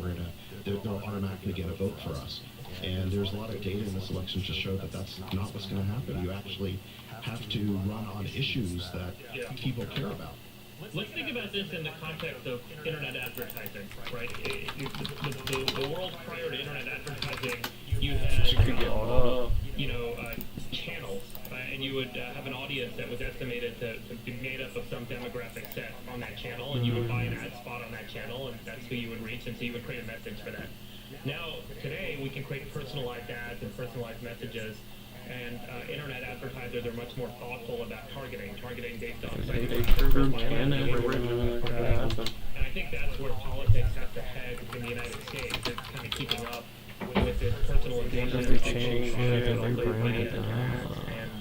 they'll automatically get a vote for us. And there's a lot of data in this election to show that that's not what's going to happen. You actually have to run on issues that people care about. Let's think about this in the context of internet advertising, right? The world prior to internet advertising, you had channels, and you would have an audience that was estimated to be made up of some demographic set on that channel, and you would buy an ad spot on that channel, and that's who you would reach, and so you would create a message for that. Now, today, we can create personalized ads and personalized messages, and internet advertisers are much more thoughtful about targeting based on and I think that's where politics has to head in the United States. It's kind of keeping up with this personalization and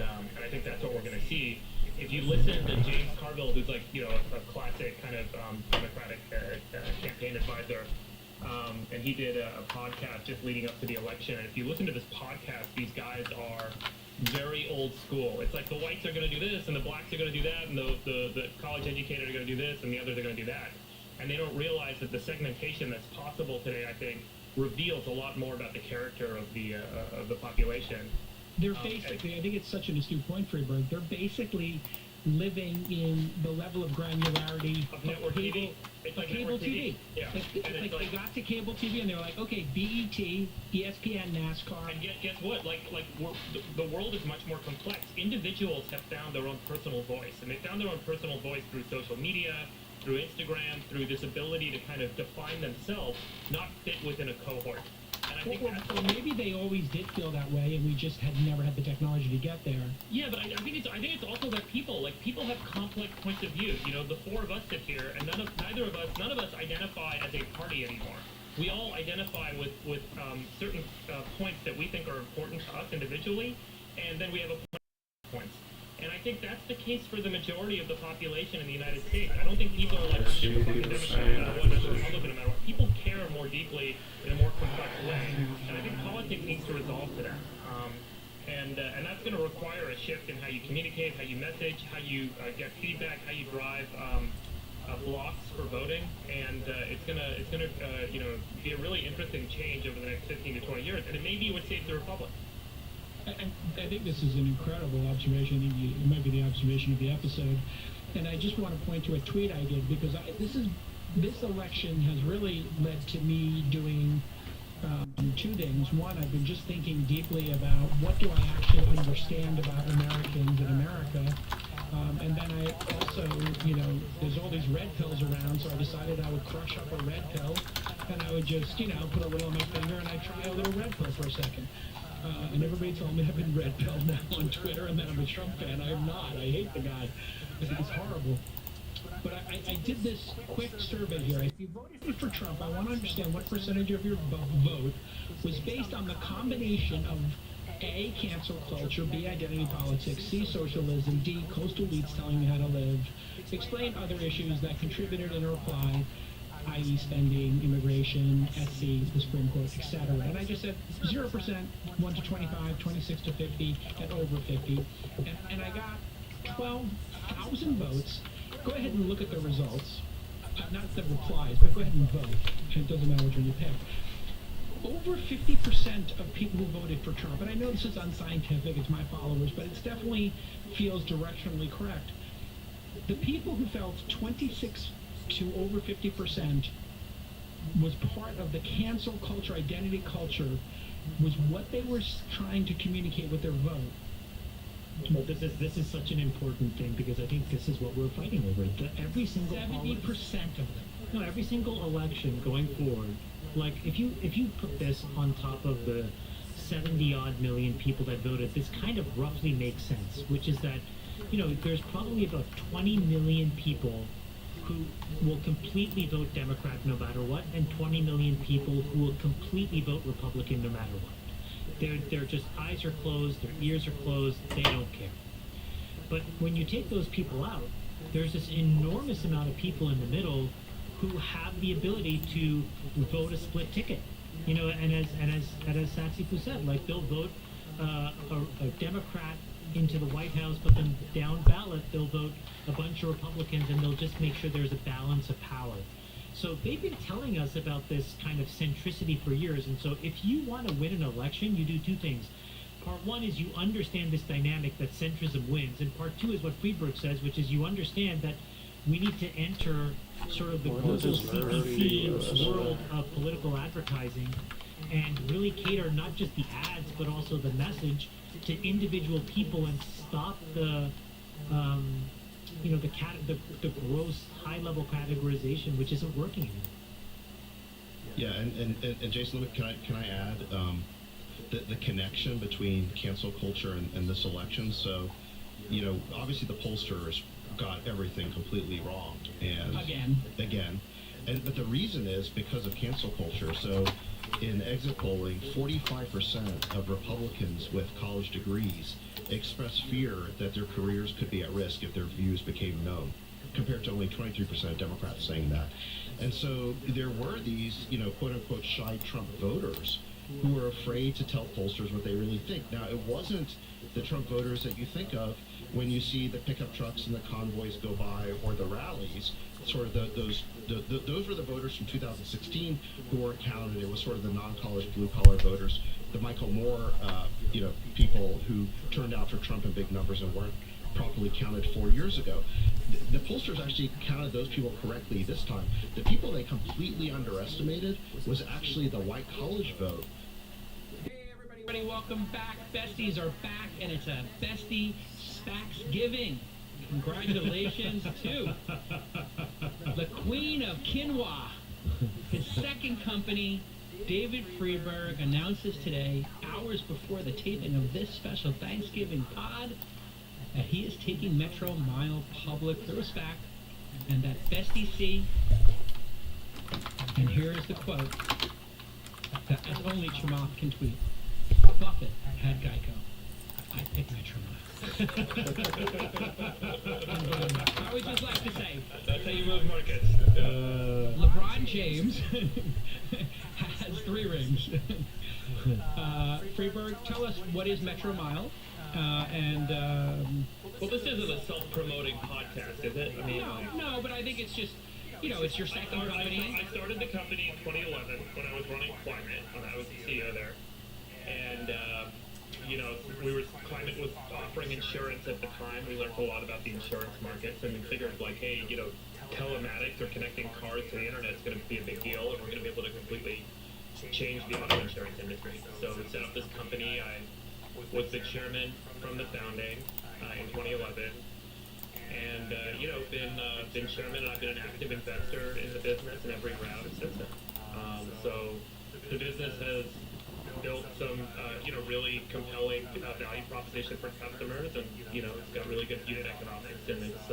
I think that's what we're going to see. If you listen to James Carville, who's like a classic kind of Democratic campaign advisor, and he did a podcast just leading up to the election. And if you listen to this podcast, these guys are very old school. It's like the whites are going to do this, and the blacks are going to do that, and the college educated are going to do this, and the others are going to do that. And they don't realize that the segmentation that's possible today, I think, reveals a lot more about the character of the population. They're basically, I think it's such an astute point, Freeberg, they're basically living in the level of granularity of network TV. It's like cable TV. Yeah. Like they got to cable TV and they're like, okay, BET, ESPN, NASCAR. And guess what? The world is much more complex. Individuals have found their own personal voice, and they found their own personal voice through social media, through Instagram, through this ability to kind of define themselves, not fit within a cohort. And I think well, maybe they always did feel that way, and we just had never had the technology to get there. Yeah, but I think it's also that people have complex points of view. The four of us sit here, and none of us identify as a party anymore. We all identify with certain points that we think are important to us individually, and then we have a points. And I think that's the case for the majority of the population in the United States. I don't think people are like, Republican, no matter what. People care more deeply in a more complex way. And I think politics needs to resolve to that. and that's going to require a shift in how you communicate, how you message, how you get feedback, how you drive blocks for voting, and it's gonna be a really interesting change over the next 15 to 20 years, and it may be what saves the republic. I think this is an incredible observation. It might be the observation of the episode. And I just want to point to a tweet I did, because this election has really led to me doing two things. One, I've been just thinking deeply about what do I actually understand about Americans and America. And then I also, there's all these red pills around, so I decided I would crush up a red pill, and I would just, put a little on my finger, and I'd try a little red pill for a second. And everybody told me I've been red pilled now on Twitter, and that I'm a Trump fan. I am not. I hate the guy. I think it's horrible. But I did this quick survey here. If you voted for Trump, I want to understand what percentage of your vote was based on the combination of A, cancel culture, B, identity politics, C, socialism, D, coastal elites telling you how to live. Explain other issues that contributed in a reply, i.e. spending, immigration, SC, the Supreme Court, etc. And I just said 0%, 1 to 25, 26 to 50, and over 50. And I got 12,000 votes. Go ahead and look at the results. Not the replies, but go ahead and vote. It doesn't matter which one you pick. Over 50% of people who voted for Trump, and I know this is unscientific, it's my followers, but it definitely feels directionally correct. The people who felt 26 to over 50% was part of the cancel culture, identity culture, was what they were trying to communicate with their vote. Well, this is such an important thing, because I think this is what we're fighting over. Every single 70% of them. No, every single election going forward, like if you put this on top of the 70-odd million people that voted, this kind of roughly makes sense, which is that, there's probably about 20 million people who will completely vote Democrat no matter what, and 20 million people who will completely vote Republican no matter what. They're just, eyes are closed, their ears are closed, they don't care. But when you take those people out, there's this enormous amount of people in the middle who have the ability to vote a split ticket. And as Saxifou said, like they'll vote a Democrat into the White House, but then down ballot they'll vote a bunch of Republicans, and they'll just make sure there's a balance of power. So they've been telling us about this kind of centricity for years, and so if you want to win an election, you do two things. Part one is you understand this dynamic that centrism wins, and part two is what Friedberg says, which is you understand that we need to enter sort of the global CPC world of political advertising and really cater not just the ads but also the message to individual people and stop the the gross high-level categorization, which isn't working anymore. Yeah, and Jason, can I add the connection between cancel culture and this election? So, obviously the pollsters got everything completely wrong, and again, but the reason is because of cancel culture. So, in exit polling, 45% of Republicans with college degrees expressed fear that their careers could be at risk if their views became known, compared to only 23% of Democrats saying that. And so there were these, quote-unquote shy Trump voters who were afraid to tell pollsters what they really think. Now, it wasn't the Trump voters that you think of when you see the pickup trucks and the convoys go by, or the rallies. Sort of those were the voters from 2016 who weren't counted. It was sort of the non-college blue-collar voters, the Michael Moore, people who turned out for Trump in big numbers and weren't properly counted 4 years ago. The pollsters actually counted those people correctly this time. The people they completely underestimated was actually the white college vote. Hey everybody, welcome back. Besties are back, and it's a Bestie Spaxgiving. Congratulations to the Queen of Quinoa. His second company, David Friedberg, announces today, hours before the taping of this special Thanksgiving pod, that he is taking Metro Mile public through a SPAC, and that Bestie C, and here is the quote that as only Chamath can tweet: Buffett had Geico. I picked Metro Mile. I would just like to say, That's how you move markets. LeBron James has 3 rings. Freeberg, tell us what is Metro Mile, and Well, this isn't a self-promoting podcast, is it? I mean, no, but I think it's just, it's your second company. I started the company in 2011 when I was running Climate, when I was the CEO there. And, Climate was offering insurance at the time. We learned a lot about the insurance markets, and we figured, hey, telematics or connecting cars to the internet is going to be a big deal, and we're going to be able to completely change the auto insurance industry. So we set up this company. I was the chairman from the founding in 2011. And, been chairman, and I've been an active investor in the business in every round since then. So the business has built some, really compelling value proposition for customers, and, it's got really good unit economics, and it's,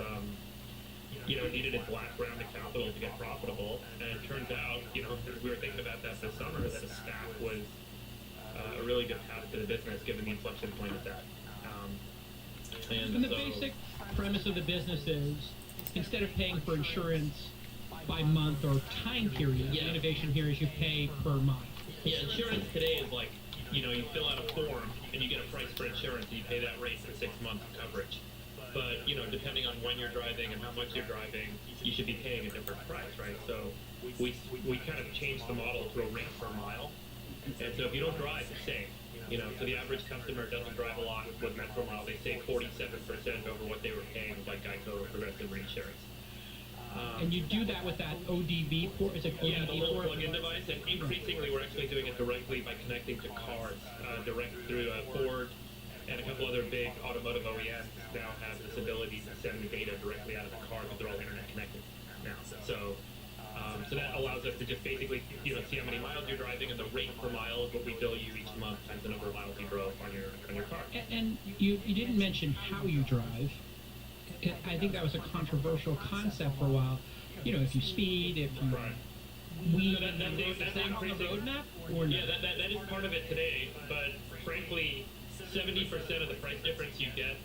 needed its last round of capital to get profitable. And it turns out, as we were thinking about that this summer, that a SPAC was a really good path to the business, given the inflection point it's at. And the basic premise of the business is, instead of paying for insurance by month or time period, the innovation here is you pay per mile. Yeah, insurance today is you fill out a form and you get a price for insurance and you pay that rate for 6 months of coverage. But, depending on when you're driving and how much you're driving, you should be paying a different price, right? So we kind of changed the model to a rate per mile. And so if you don't drive, you save. So the average customer doesn't drive a lot with Metro Mile. They save 47% over what they were paying with Geico or Progressive Reinsurance. And you do that with that ODB port? Is it ODB Yeah, the little port? plug-in device, and increasingly we're actually doing it directly by connecting to cars, direct through Ford and a couple other big automotive OEMs now have this ability to send the data directly out of the car because they're all internet connected now. So that allows us to just basically, see how many miles you're driving, and the rate per mile is what we bill you each month times the number of miles you drove on your car. And you didn't mention how you drive. I think that was a controversial concept for a while. If you speed, if you weave So that's on the increasing. roadmap, or Yeah, that is part of it today, but frankly, 70% of the price difference you get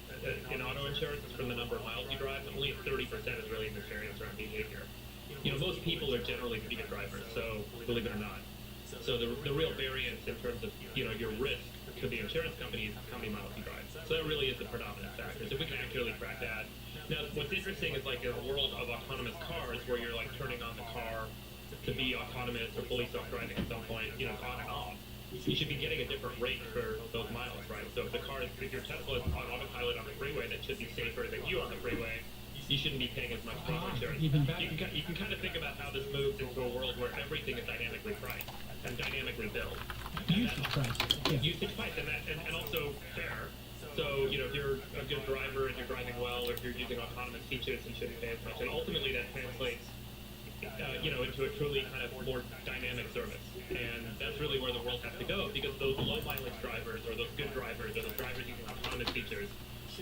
in auto insurance is from the number of miles you drive, and only 30% is really experience around behavior. Most people are generally pretty good drivers, so believe it or not. So the real variance in terms of, your risk to the insurance company is how many miles you drive. So that really is the predominant factor. So if we can accurately track that. Now, what's interesting is in a world of autonomous cars where you're turning on the car to be autonomous or fully self-driving at some point, on and off, you should be getting a different rate for those miles, right? So if your Tesla is on autopilot on the freeway, that should be safer than you on the freeway. You shouldn't be paying as much for insurance. even better. You can kind of think about how this moves into a world where everything is dynamically priced and dynamically billed. usage price. Yeah. Usage price, and also fair. So, if you're a good driver and you're driving well, or if you're using autonomous features, you shouldn't pay as much. And ultimately that translates, into a truly kind of more dynamic service. And that's really where the world has to go, because those low mileage drivers, or those good drivers, or those drivers using autonomous features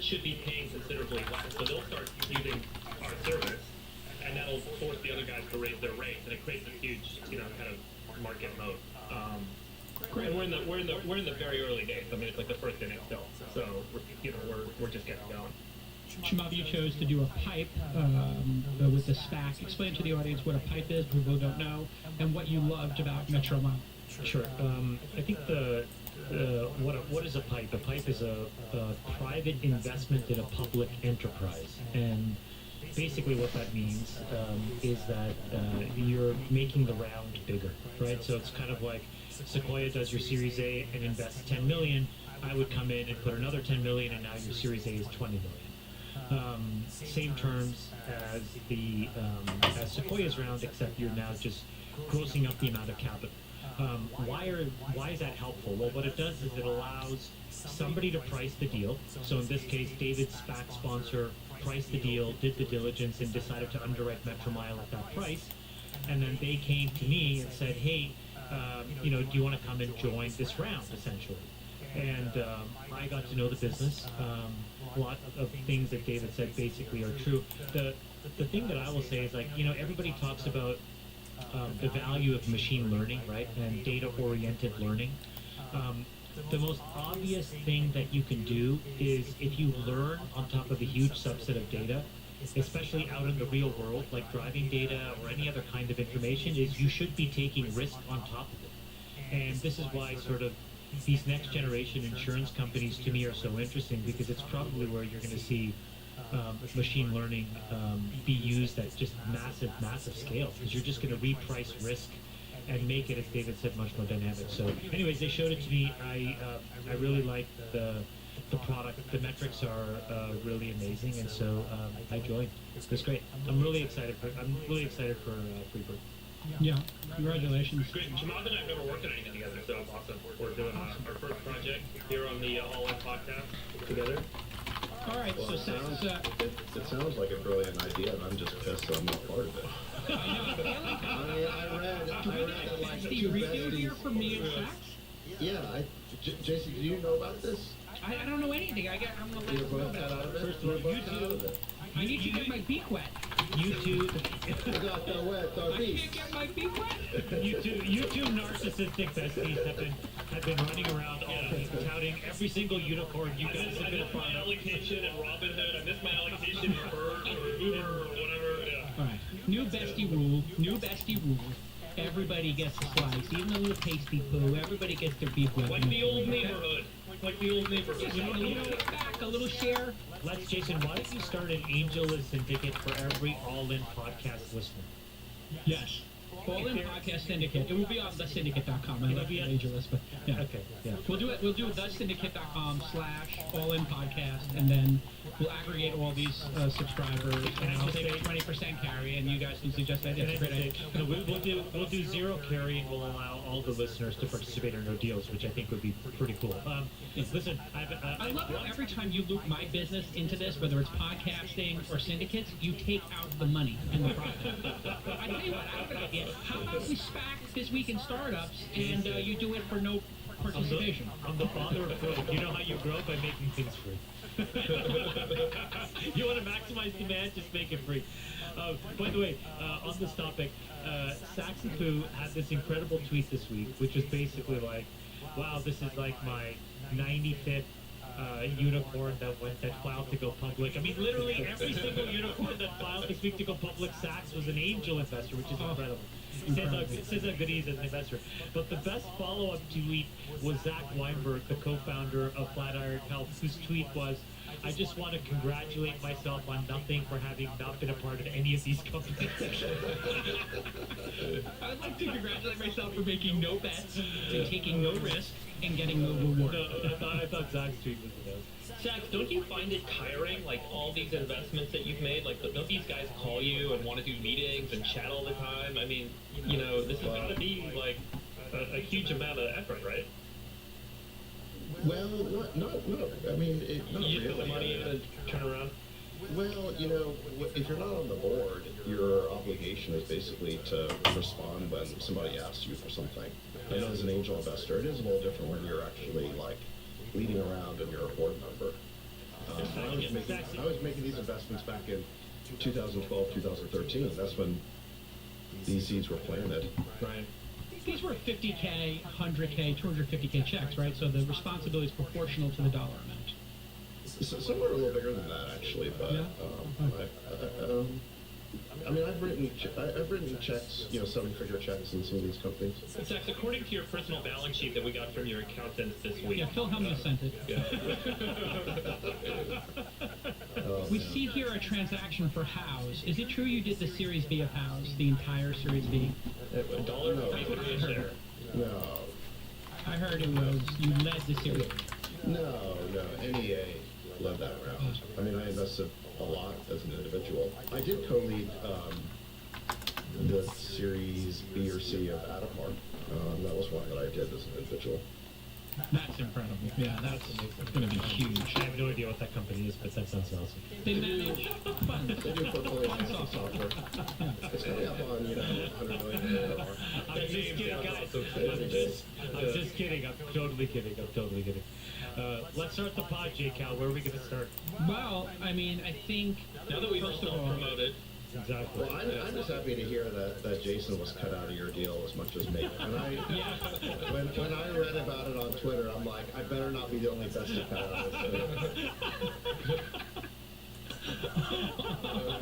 should be paying considerably less. So they'll start using our service, and that'll force the other guys to raise their rates, and it creates a huge, kind of market moat. And we're in the very early days. I mean, it's like the first inning still. So we're just getting going. Shamav, you chose to do a pipe with the SPAC. Explain to the audience what a pipe is, people who don't know, and what you loved about Metro Mile. Sure. I think what is a pipe? A pipe is a private investment in a public enterprise, and basically what that means is that you're making the round bigger, right? So it's kind of like Sequoia does your Series A and invests 10 million. I would come in and put another 10 million, and now your Series A is 20 million. Same terms as the as Sequoia's round, except you're now just grossing up the amount of capital. Why is that helpful? Well, what it does is it allows somebody to price the deal. So in this case, David's SPAC sponsor priced the deal, did the diligence, and decided to underwrite Metro Mile at that price. And then they came to me and said, hey, do you want to come and join this round, essentially? And I got to know the business. A lot of things that David said basically are true. The thing that I will say is, everybody talks about the value of machine learning, right, and data-oriented learning. The most obvious thing that you can do is, if you learn on top of a huge subset of data, especially out in the real world, like driving data or any other kind of information, is you should be taking risk on top of it. And this is why sort of these next generation insurance companies to me are so interesting, because it's probably where you're going to see machine learning be used at just massive scale, because you're just going to reprice risk and make it, as David said, much more dynamic. So anyways, they showed it to me. I really like the product. The metrics are really amazing, and so I joined. It's great. I'm really excited for Freebird. Yeah, congratulations. Great. Jamal and I have never worked on anything together, so it's awesome. We're doing our first project here on the All In podcast together. All right, Well, so it sounds like a brilliant idea, and I'm just pissed that I'm not part of it. I read that like Steve, two review here besties. for me and Sax? Yeah, Jason, do you know about this? I don't know anything. I'm the You're last one both cut out of it? First of all, You're both you cut out of it. I need to get my beak wet. You two, I got the wet, the I can't beast. get my beak wet. you two narcissistic besties have been running around touting every single unicorn you guys have been a part My of. allocation at Robinhood. I missed my allocation in Bird or Uber or whatever. Yeah. All right, new bestie rule. Everybody gets a slice, even the little pasty poo. Everybody gets their beak wet. Like the old neighborhood. Like the old neighborhood. Just a little back, a little share. Jason, why don't you start an AngelList syndicate for every All-In podcast listener? Yes. All In Podcast Syndicate. It will be on thesyndicate.com. I left the AngelList, but yeah. Okay, yeah. We'll do thesyndicate.com/all in podcast, and then we'll aggregate all these subscribers, and I'll take 20% carry, and you guys can suggest that. It's a great idea. No, we'll do zero carry, and we'll allow all the listeners to participate in our deals, which I think would be pretty cool. Listen, I love how every time you loop my business into this, whether it's podcasting or syndicates, you take out the money and the profit. I tell you what, I have an idea. How about we SPAC this week in startups, and you do it for no participation? I'm the father of growth. You know how you grow? By making things free. You want to maximize demand? Just make it free. By the way, on this topic, Saxy Poo had this incredible tweet this week, which was basically like, wow, this is like my 95th unicorn that filed to go public. I mean, literally every single unicorn that filed this week to go public, Sachs was an angel investor, which is incredible. Says how good he is as an investor. But the best follow-up tweet was Zach Weinberg, the co-founder of Flatiron Health, whose tweet was, I just want to congratulate myself on nothing for having not been a part of any of these companies. I'd like to congratulate myself for making no bets and taking no risk and getting no reward. No, I thought Zach's tweet was the best. Zach, don't you find it tiring, like all these investments that you've made? Like, don't these guys call you and want to do meetings and chat all the time? I mean, you know, this has got to be like a huge amount of effort, right? Well, no. I mean, not You just put the really. money in and turn around. Well, you know, if you're not on the board, your obligation is basically to respond when somebody asks you for something. And as an angel investor, it is a little different when you're actually like leading around and you're a board member. I was making these investments back in 2012, 2013. That's when these seeds were planted. Right. These were 50K, 100K, 250K checks, right? So the responsibility is proportional to the dollar amount. So, some were a little bigger than that, actually, but Yeah? I mean, I've written checks, you know, seven-figure checks in some of these companies. Zach, according to your personal balance sheet that we got from your accountant this week. Yeah, Phil Hellman sent it. We see here a transaction for House. Is it true you did the Series B of House, the entire Series B? $1.53 a share. No, I heard it was you led the Series. no, NEA led that round. I mean, I invested a lot as an individual. I did co-lead the Series B or C of Adapar. That was one that I did as an individual. That's incredible. Yeah, that's going to be huge. I have no idea what that company is, but that sounds awesome. They manage funds. They do portfolio management software. It's coming up on, you know, $100 million. I'm just kidding, guys. I'm just kidding. I'm totally kidding. Let's start the pod, J. Cal. Where are we going to start? Well, I mean, I think Now that we've all first of all, promoted, Exactly. Well, I'm just happy to hear that Jason was cut out of your deal as much as me. And when I read about it on Twitter, I'm like, I better not be the only bestie cut out of this deal.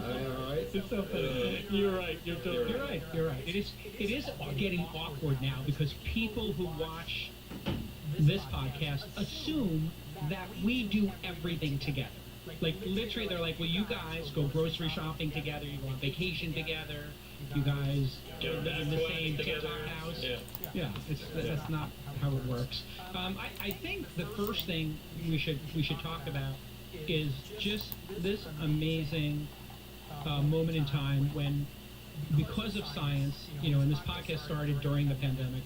All right. It's so funny. You're right. You're totally You're right. You're right. It is getting awkward now because people who watch this podcast assume that we do everything together. Like literally, they're like, "Well, you guys go grocery shopping together. You go on vacation together. You guys live in the same TikTok house." Yeah, that's not how it works. I think the first thing we should talk about is just this amazing moment in time when, because of science, and this podcast started during the pandemic,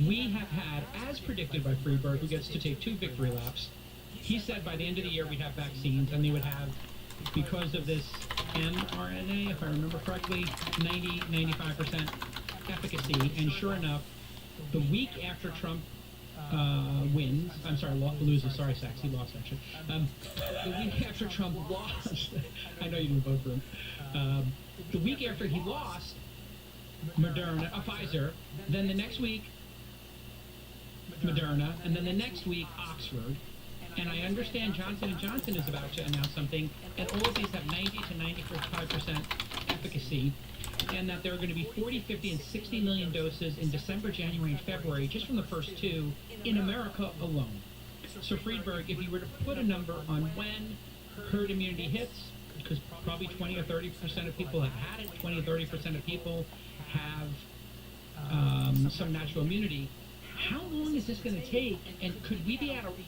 we have had, as predicted by Friedberg, who gets to take 2 victory laps, he said by the end of the year we'd have vaccines, and they would have, because of this mRNA, if I remember correctly, 95% efficacy. And sure enough, the week after Trump wins, loses, sorry, Sachs, he lost actually. The week after Trump lost, I know you didn't vote for him. The week after he lost, Pfizer, then the next week, Moderna, and then the next week, Oxford. And I understand Johnson & Johnson is about to announce something, and all of these have 90 to 95% efficacy, and that there are going to be 40, 50, and 60 million doses in December, January, and February, just from the first 2, in America alone. So Friedberg, if you were to put a number on when herd immunity hits, because probably 20 or 30% of people have had it, 20 or 30% of people have some natural immunity, how long is this going to take? And could we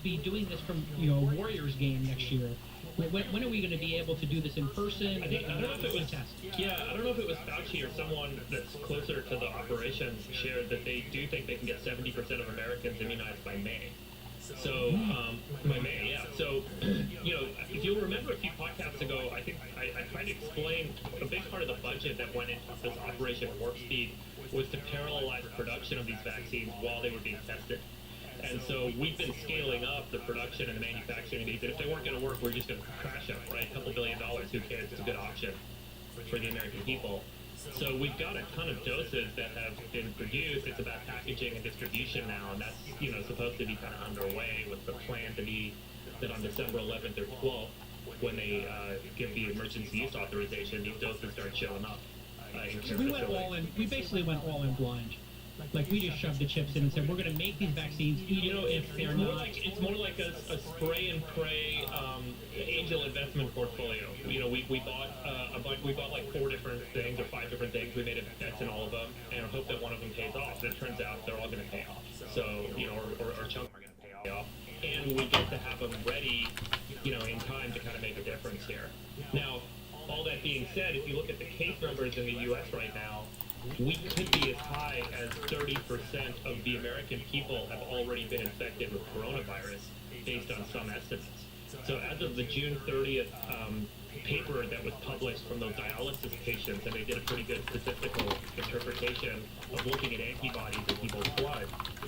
be doing this from a Warriors game next year? When are we going to be able to do this in person? I don't know if it was I don't know if it was Fauci or someone that's closer to the operations shared that they do think they can get 70% of Americans immunized by May. So, by May, yeah. So, if you'll remember a few podcasts ago, I think I tried to explain a big part of the budget that went into this Operation Warp Speed was to parallelize production of these vaccines while they were being tested. And so we've been scaling up the production and the manufacturing of these, and if they weren't going to work, we're just going to crash them, right? $2 billion, who cares? It's a good option for the American people. So we've got a ton of doses that have been produced. It's about packaging and distribution now, and that's supposed to be kind of underway with the plan to be that on December 11th or 12th, when they give the emergency use authorization, these doses start showing up. We basically went all in blind. Like we just shoved the chips in and said we're going to make these vaccines, if they're not. It's more like a spray and pray angel investment portfolio. We bought we bought like 4 different things or 5 different things. We made bets in all of them and hope that one of them pays off. And it turns out they're all going to pay off. So or chunks are going to pay off, and we get to have them ready, in time to kind of make a difference here. Now, all that being said, if you look at the case numbers in the U.S. right now, we could be as high as 30% of the American people have already been infected with coronavirus, based on some estimates. So as of the June 30th paper that was published from those dialysis patients, and they did a pretty good statistical interpretation of looking at antibodies in people's blood,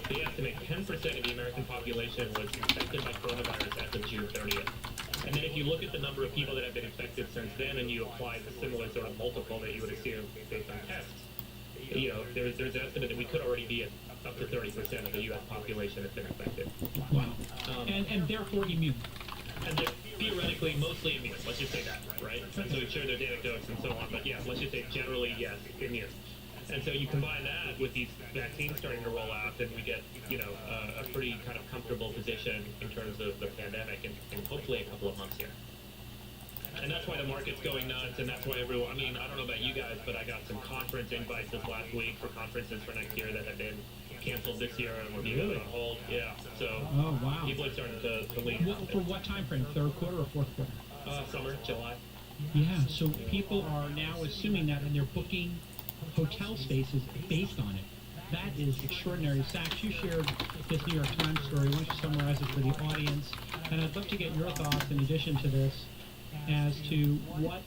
they estimate 10% of the American population was infected by coronavirus as of June 30th. And then if you look at the number of people that have been infected since then, and you apply the similar sort of multiple that you would assume based on tests, there's an estimate that we could already be at up to 30% of the U.S. population has been infected. Wow. And therefore immune. And they're theoretically mostly immune. Let's just say that, right? And so we share their anecdotes and so on. But yeah, let's just say generally, yes, immune. And so you combine that with these vaccines starting to roll out, and we get, a pretty kind of comfortable position in terms of the pandemic in hopefully a couple of months here. And that's why the market's going nuts, and that's why everyone, I don't know about you guys, but I got some conference invites this last week for conferences for next year that have been canceled this year and were being put on hold. Yeah, so wow. People are starting to leave. For what time frame? Third quarter or fourth quarter? Summer, July. Yeah, so people are now assuming that, and they're booking hotel spaces based on it. That is extraordinary. Sachs, you shared this New York Times story. Why don't you summarize it for the audience? And I'd love to get your thoughts in addition to this as to what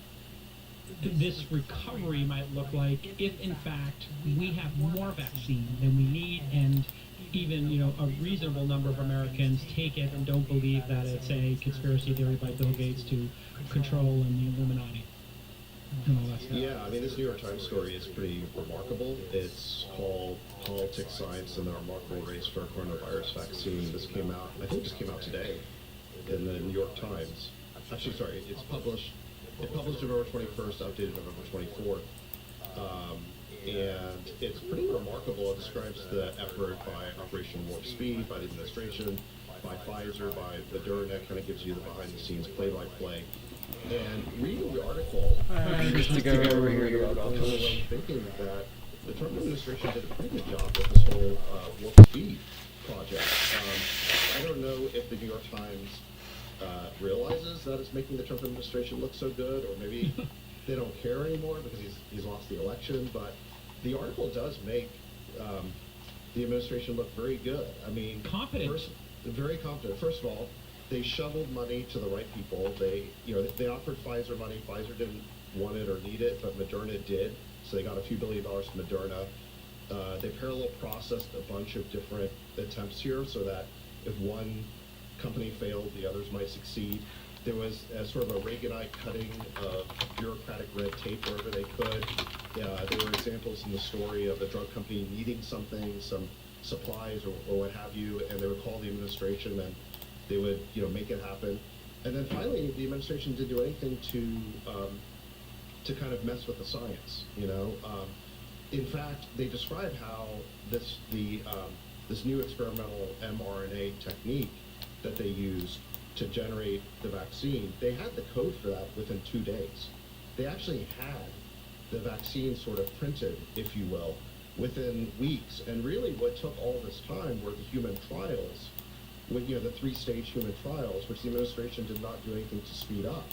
this recovery might look like if, in fact, we have more vaccine than we need, and even, a reasonable number of Americans take it and don't believe that it's a conspiracy theory by Bill Gates to control and the Illuminati and all that stuff. Yeah, this New York Times story is pretty remarkable. It's called Politics, Science, and the Remarkable Race for a Coronavirus Vaccine. This came out, I think just came out today in the New York Times. Actually, sorry, it's published It published November 21st, updated November 24th. And it's pretty remarkable. It describes the effort by Operation Warp Speed, by the administration, by Pfizer, by Moderna. Kind of gives you the behind-the-scenes play-by-play. And reading the article, Just to go over here. I'm thinking that the Trump administration did a pretty good job with this whole Warp Speed project. I don't know if the New York Times realizes that it's making the Trump administration look so good, or maybe they don't care anymore because he's lost the election. But the article does make the administration look very good. I mean, Competent. Very competent. First of all, they shoveled money to the right people. They offered Pfizer money. Pfizer didn't want it or need it, but Moderna did. So they got a few $1 billion from Moderna. They parallel processed a bunch of different attempts here so that if one company failed, the others might succeed. There was a sort of a Reaganite cutting of bureaucratic red tape wherever they could. There were examples in the story of a drug company needing something, some supplies or what have you, and they would call the administration and they would, make it happen. And then finally, the administration didn't do anything to kind of mess with the science. In fact, they describe how this new experimental mRNA technique that they used to generate the vaccine, they had the code for that within 2 days. They actually had the vaccine sort of printed, if you will, within weeks. And really what took all this time were the human trials, the 3-stage human trials, which the administration did not do anything to speed up.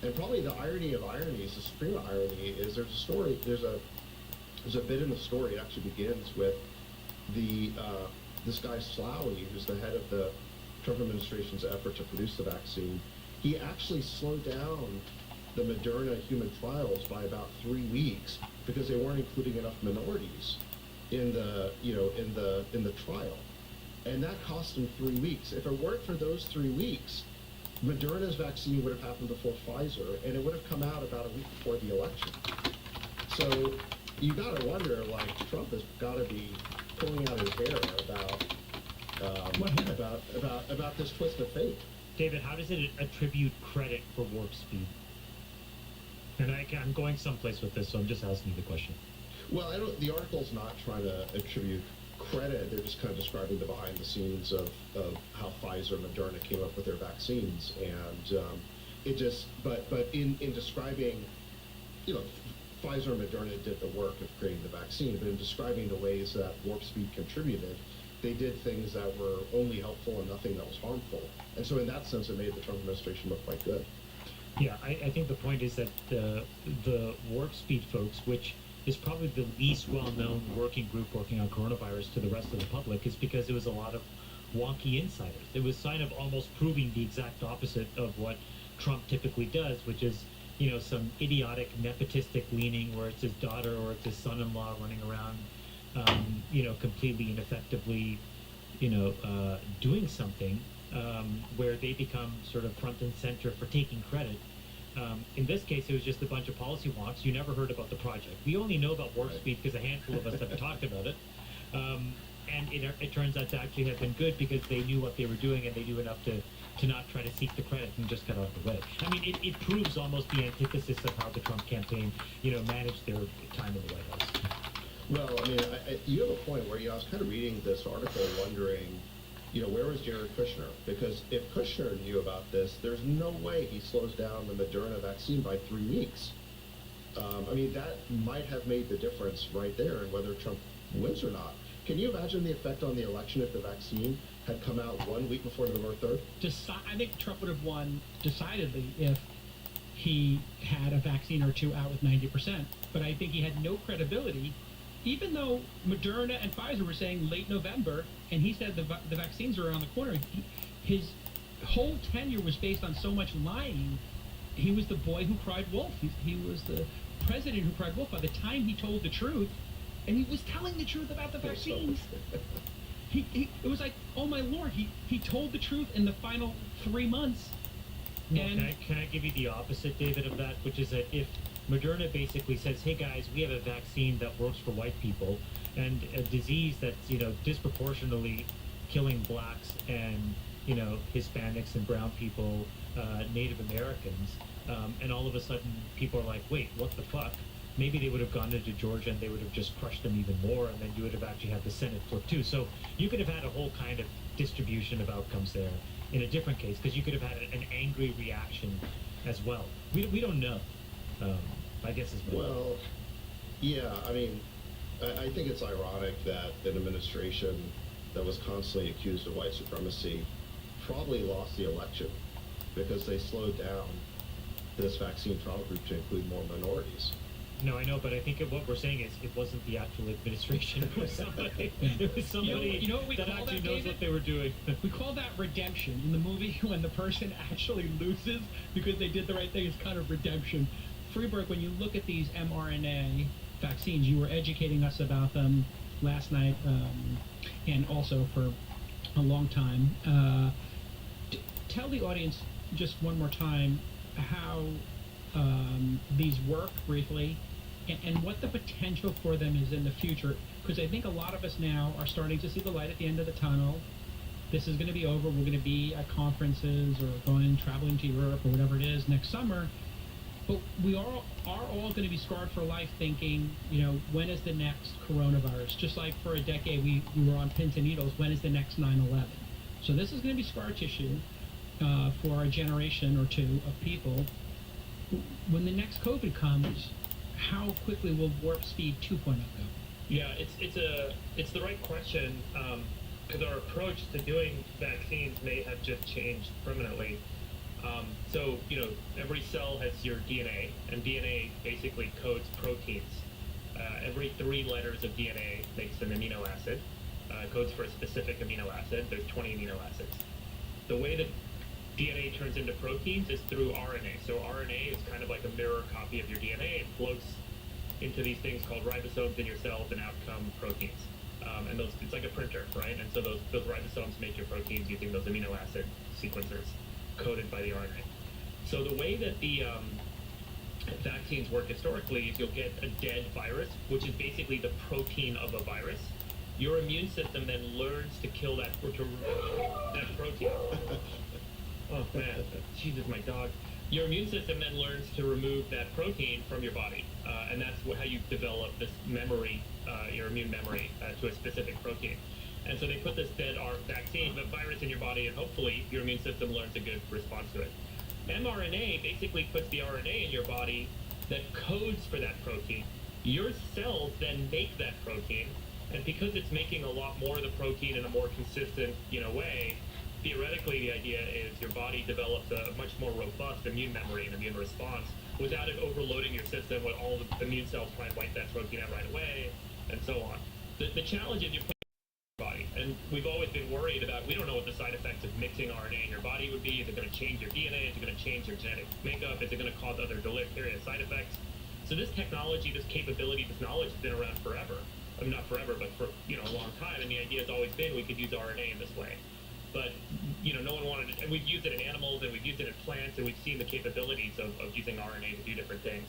And probably the irony of ironies, the supreme irony, is there's a bit in the story. It actually begins with this guy Slowey, who's the head of the Trump administration's effort to produce the vaccine. He actually slowed down the Moderna human trials by about 3 weeks because they weren't including enough minorities in the trial, and that cost him 3 weeks. If it weren't for those 3 weeks, Moderna's vaccine would have happened before Pfizer, and it would have come out about a week before the election. So you got to wonder, Trump has got to be pulling out his hair about this twist of fate. David, how does it attribute credit for Warp Speed? And I'm going someplace with this, so I'm just asking you the question. Well, the article's not trying to attribute credit. They're just kind of describing the behind the scenes of how Pfizer and Moderna came up with their vaccines. And but in describing, Pfizer and Moderna did the work of creating the vaccine, but in describing the ways that Warp Speed contributed, they did things that were only helpful and nothing that was harmful. And so in that sense, it made the Trump administration look quite good. Yeah, I think the point is that the Warp Speed folks, which is probably the least well-known working group working on coronavirus to the rest of the public, is because it was a lot of wonky insiders. It was sign of almost proving the exact opposite of what Trump typically does, which is, some idiotic nepotistic leaning where it's his daughter or it's his son-in-law running around, completely ineffectively, doing something where they become sort of front and center for taking credit. In this case, it was just a bunch of policy wonks. You never heard about the project. We only know about Warp Speed because a handful of us have talked about it. And it turns out to actually have been good because they knew what they were doing and they knew enough to not try to seek the credit and just get out of the way. I mean, it proves almost the antithesis of how the Trump campaign, managed their time in the White House. Well, I mean, you have a point where I was kind of reading this article wondering, where was Jared Kushner? Because if Kushner knew about this, there's no way he slows down the Moderna vaccine by 3 weeks. I mean, that might have made the difference right there in whether Trump wins or not. Can you imagine the effect on the election if the vaccine had come out 1 week before November 3rd? I think Trump would have won decidedly if he had a vaccine or two out with 90%. But I think he had no credibility, even though Moderna and Pfizer were saying late November, and he said the vaccines are around the corner. His whole tenure was based on so much lying. He was the boy who cried wolf. He was the president who cried wolf. By the time he told the truth, and he was telling the truth about the vaccines, it was like, oh my Lord, he told the truth in the final 3 months. Well, can I give you the opposite, David, of that, which is that if Moderna basically says, hey guys, we have a vaccine that works for white people and a disease that's, disproportionately killing blacks and, Hispanics and brown people, Native Americans, and all of a sudden people are like, wait, what the fuck? Maybe they would have gone into Georgia and they would have just crushed them even more, and then you would have actually had the Senate flip too. So you could have had a whole kind of distribution of outcomes there in a different case, because you could have had an angry reaction as well. We don't know, I guess as well. Well, yeah, I mean, I think it's ironic that an administration that was constantly accused of white supremacy probably lost the election because they slowed down this vaccine trial group to include more minorities. No, I know, but I think what we're saying is it wasn't the actual administration. It was somebody. It was somebody You know what we that call actually that, knows David? what they were doing. We call that redemption. In the movie, when the person actually loses because they did the right thing, it's kind of redemption. Freeberg, when you look at these mRNA vaccines, you were educating us about them last night, and also for a long time. Tell the audience just one more time how these work briefly, and what the potential for them is in the future, because I think a lot of us now are starting to see the light at the end of the tunnel. This is going to be over. We're going to be at conferences or traveling to Europe or whatever it is next summer. But we are all going to be scarred for life thinking, when is the next coronavirus? Just like for a decade we were on pins and needles, when is the next 9/11? So this is going to be scar tissue for a generation or two of people. When the next COVID comes, how quickly will Warp Speed 2.0 go? Yeah, it's the right question, because our approach to doing vaccines may have just changed permanently. So, every cell has your DNA, and DNA basically codes proteins. Every 3 letters of DNA makes an amino acid, codes for a specific amino acid. There's 20 amino acids. The way that DNA turns into proteins is through RNA. So RNA is kind of like a mirror copy of your DNA. It floats into these things called ribosomes in your cells, and out come proteins. And it's like a printer, right? And so those ribosomes make your proteins using those amino acid sequencers coded by the RNA. So the way that the vaccines work historically is you'll get a dead virus, which is basically the protein of a virus. Your immune system then learns to kill that protein. Oh man, Jesus, my dog. Your immune system then learns to remove that protein from your body, and that's how you develop this memory, your immune memory, to a specific protein. And so they put this dead vaccine, the virus in your body, and hopefully your immune system learns a good response to it. mRNA basically puts the RNA in your body that codes for that protein. Your cells then make that protein, and because it's making a lot more of the protein in a more consistent, way, theoretically the idea is your body develops a much more robust immune memory and immune response without it overloading your system with all the immune cells trying to wipe that protein out right away, and so on. The challenge is you're putting it in your body, and we've always been worried about, we don't know what the side effects of mixing RNA in your body would be. Is it going to change your DNA? Is it going to change your genetic makeup? Is it going to cause other deleterious side effects? So this technology, this capability, this knowledge has been around forever. I mean, not forever, but for a long time, and the idea has always been we could use RNA in this way. But, no one wanted it, and we've used it in animals, and we've used it in plants, and we've seen the capabilities of using RNA to do different things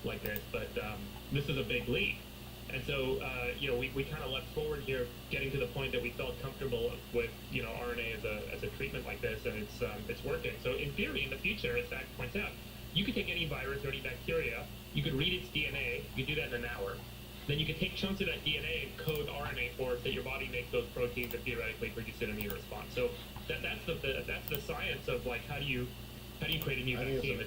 like this, but this is a big leap. And so, we kind of leapt forward here, getting to the point that we felt comfortable with, RNA as a treatment like this, and it's working. So in theory, in the future, as Zach points out, you could take any virus or any bacteria, you could read its DNA, you could do that in an hour. Then you could take chunks of that DNA and code RNA for it, so your body makes those proteins that theoretically produce an immune response. So that's the science of, like, how do you create a new I think it's vaccine?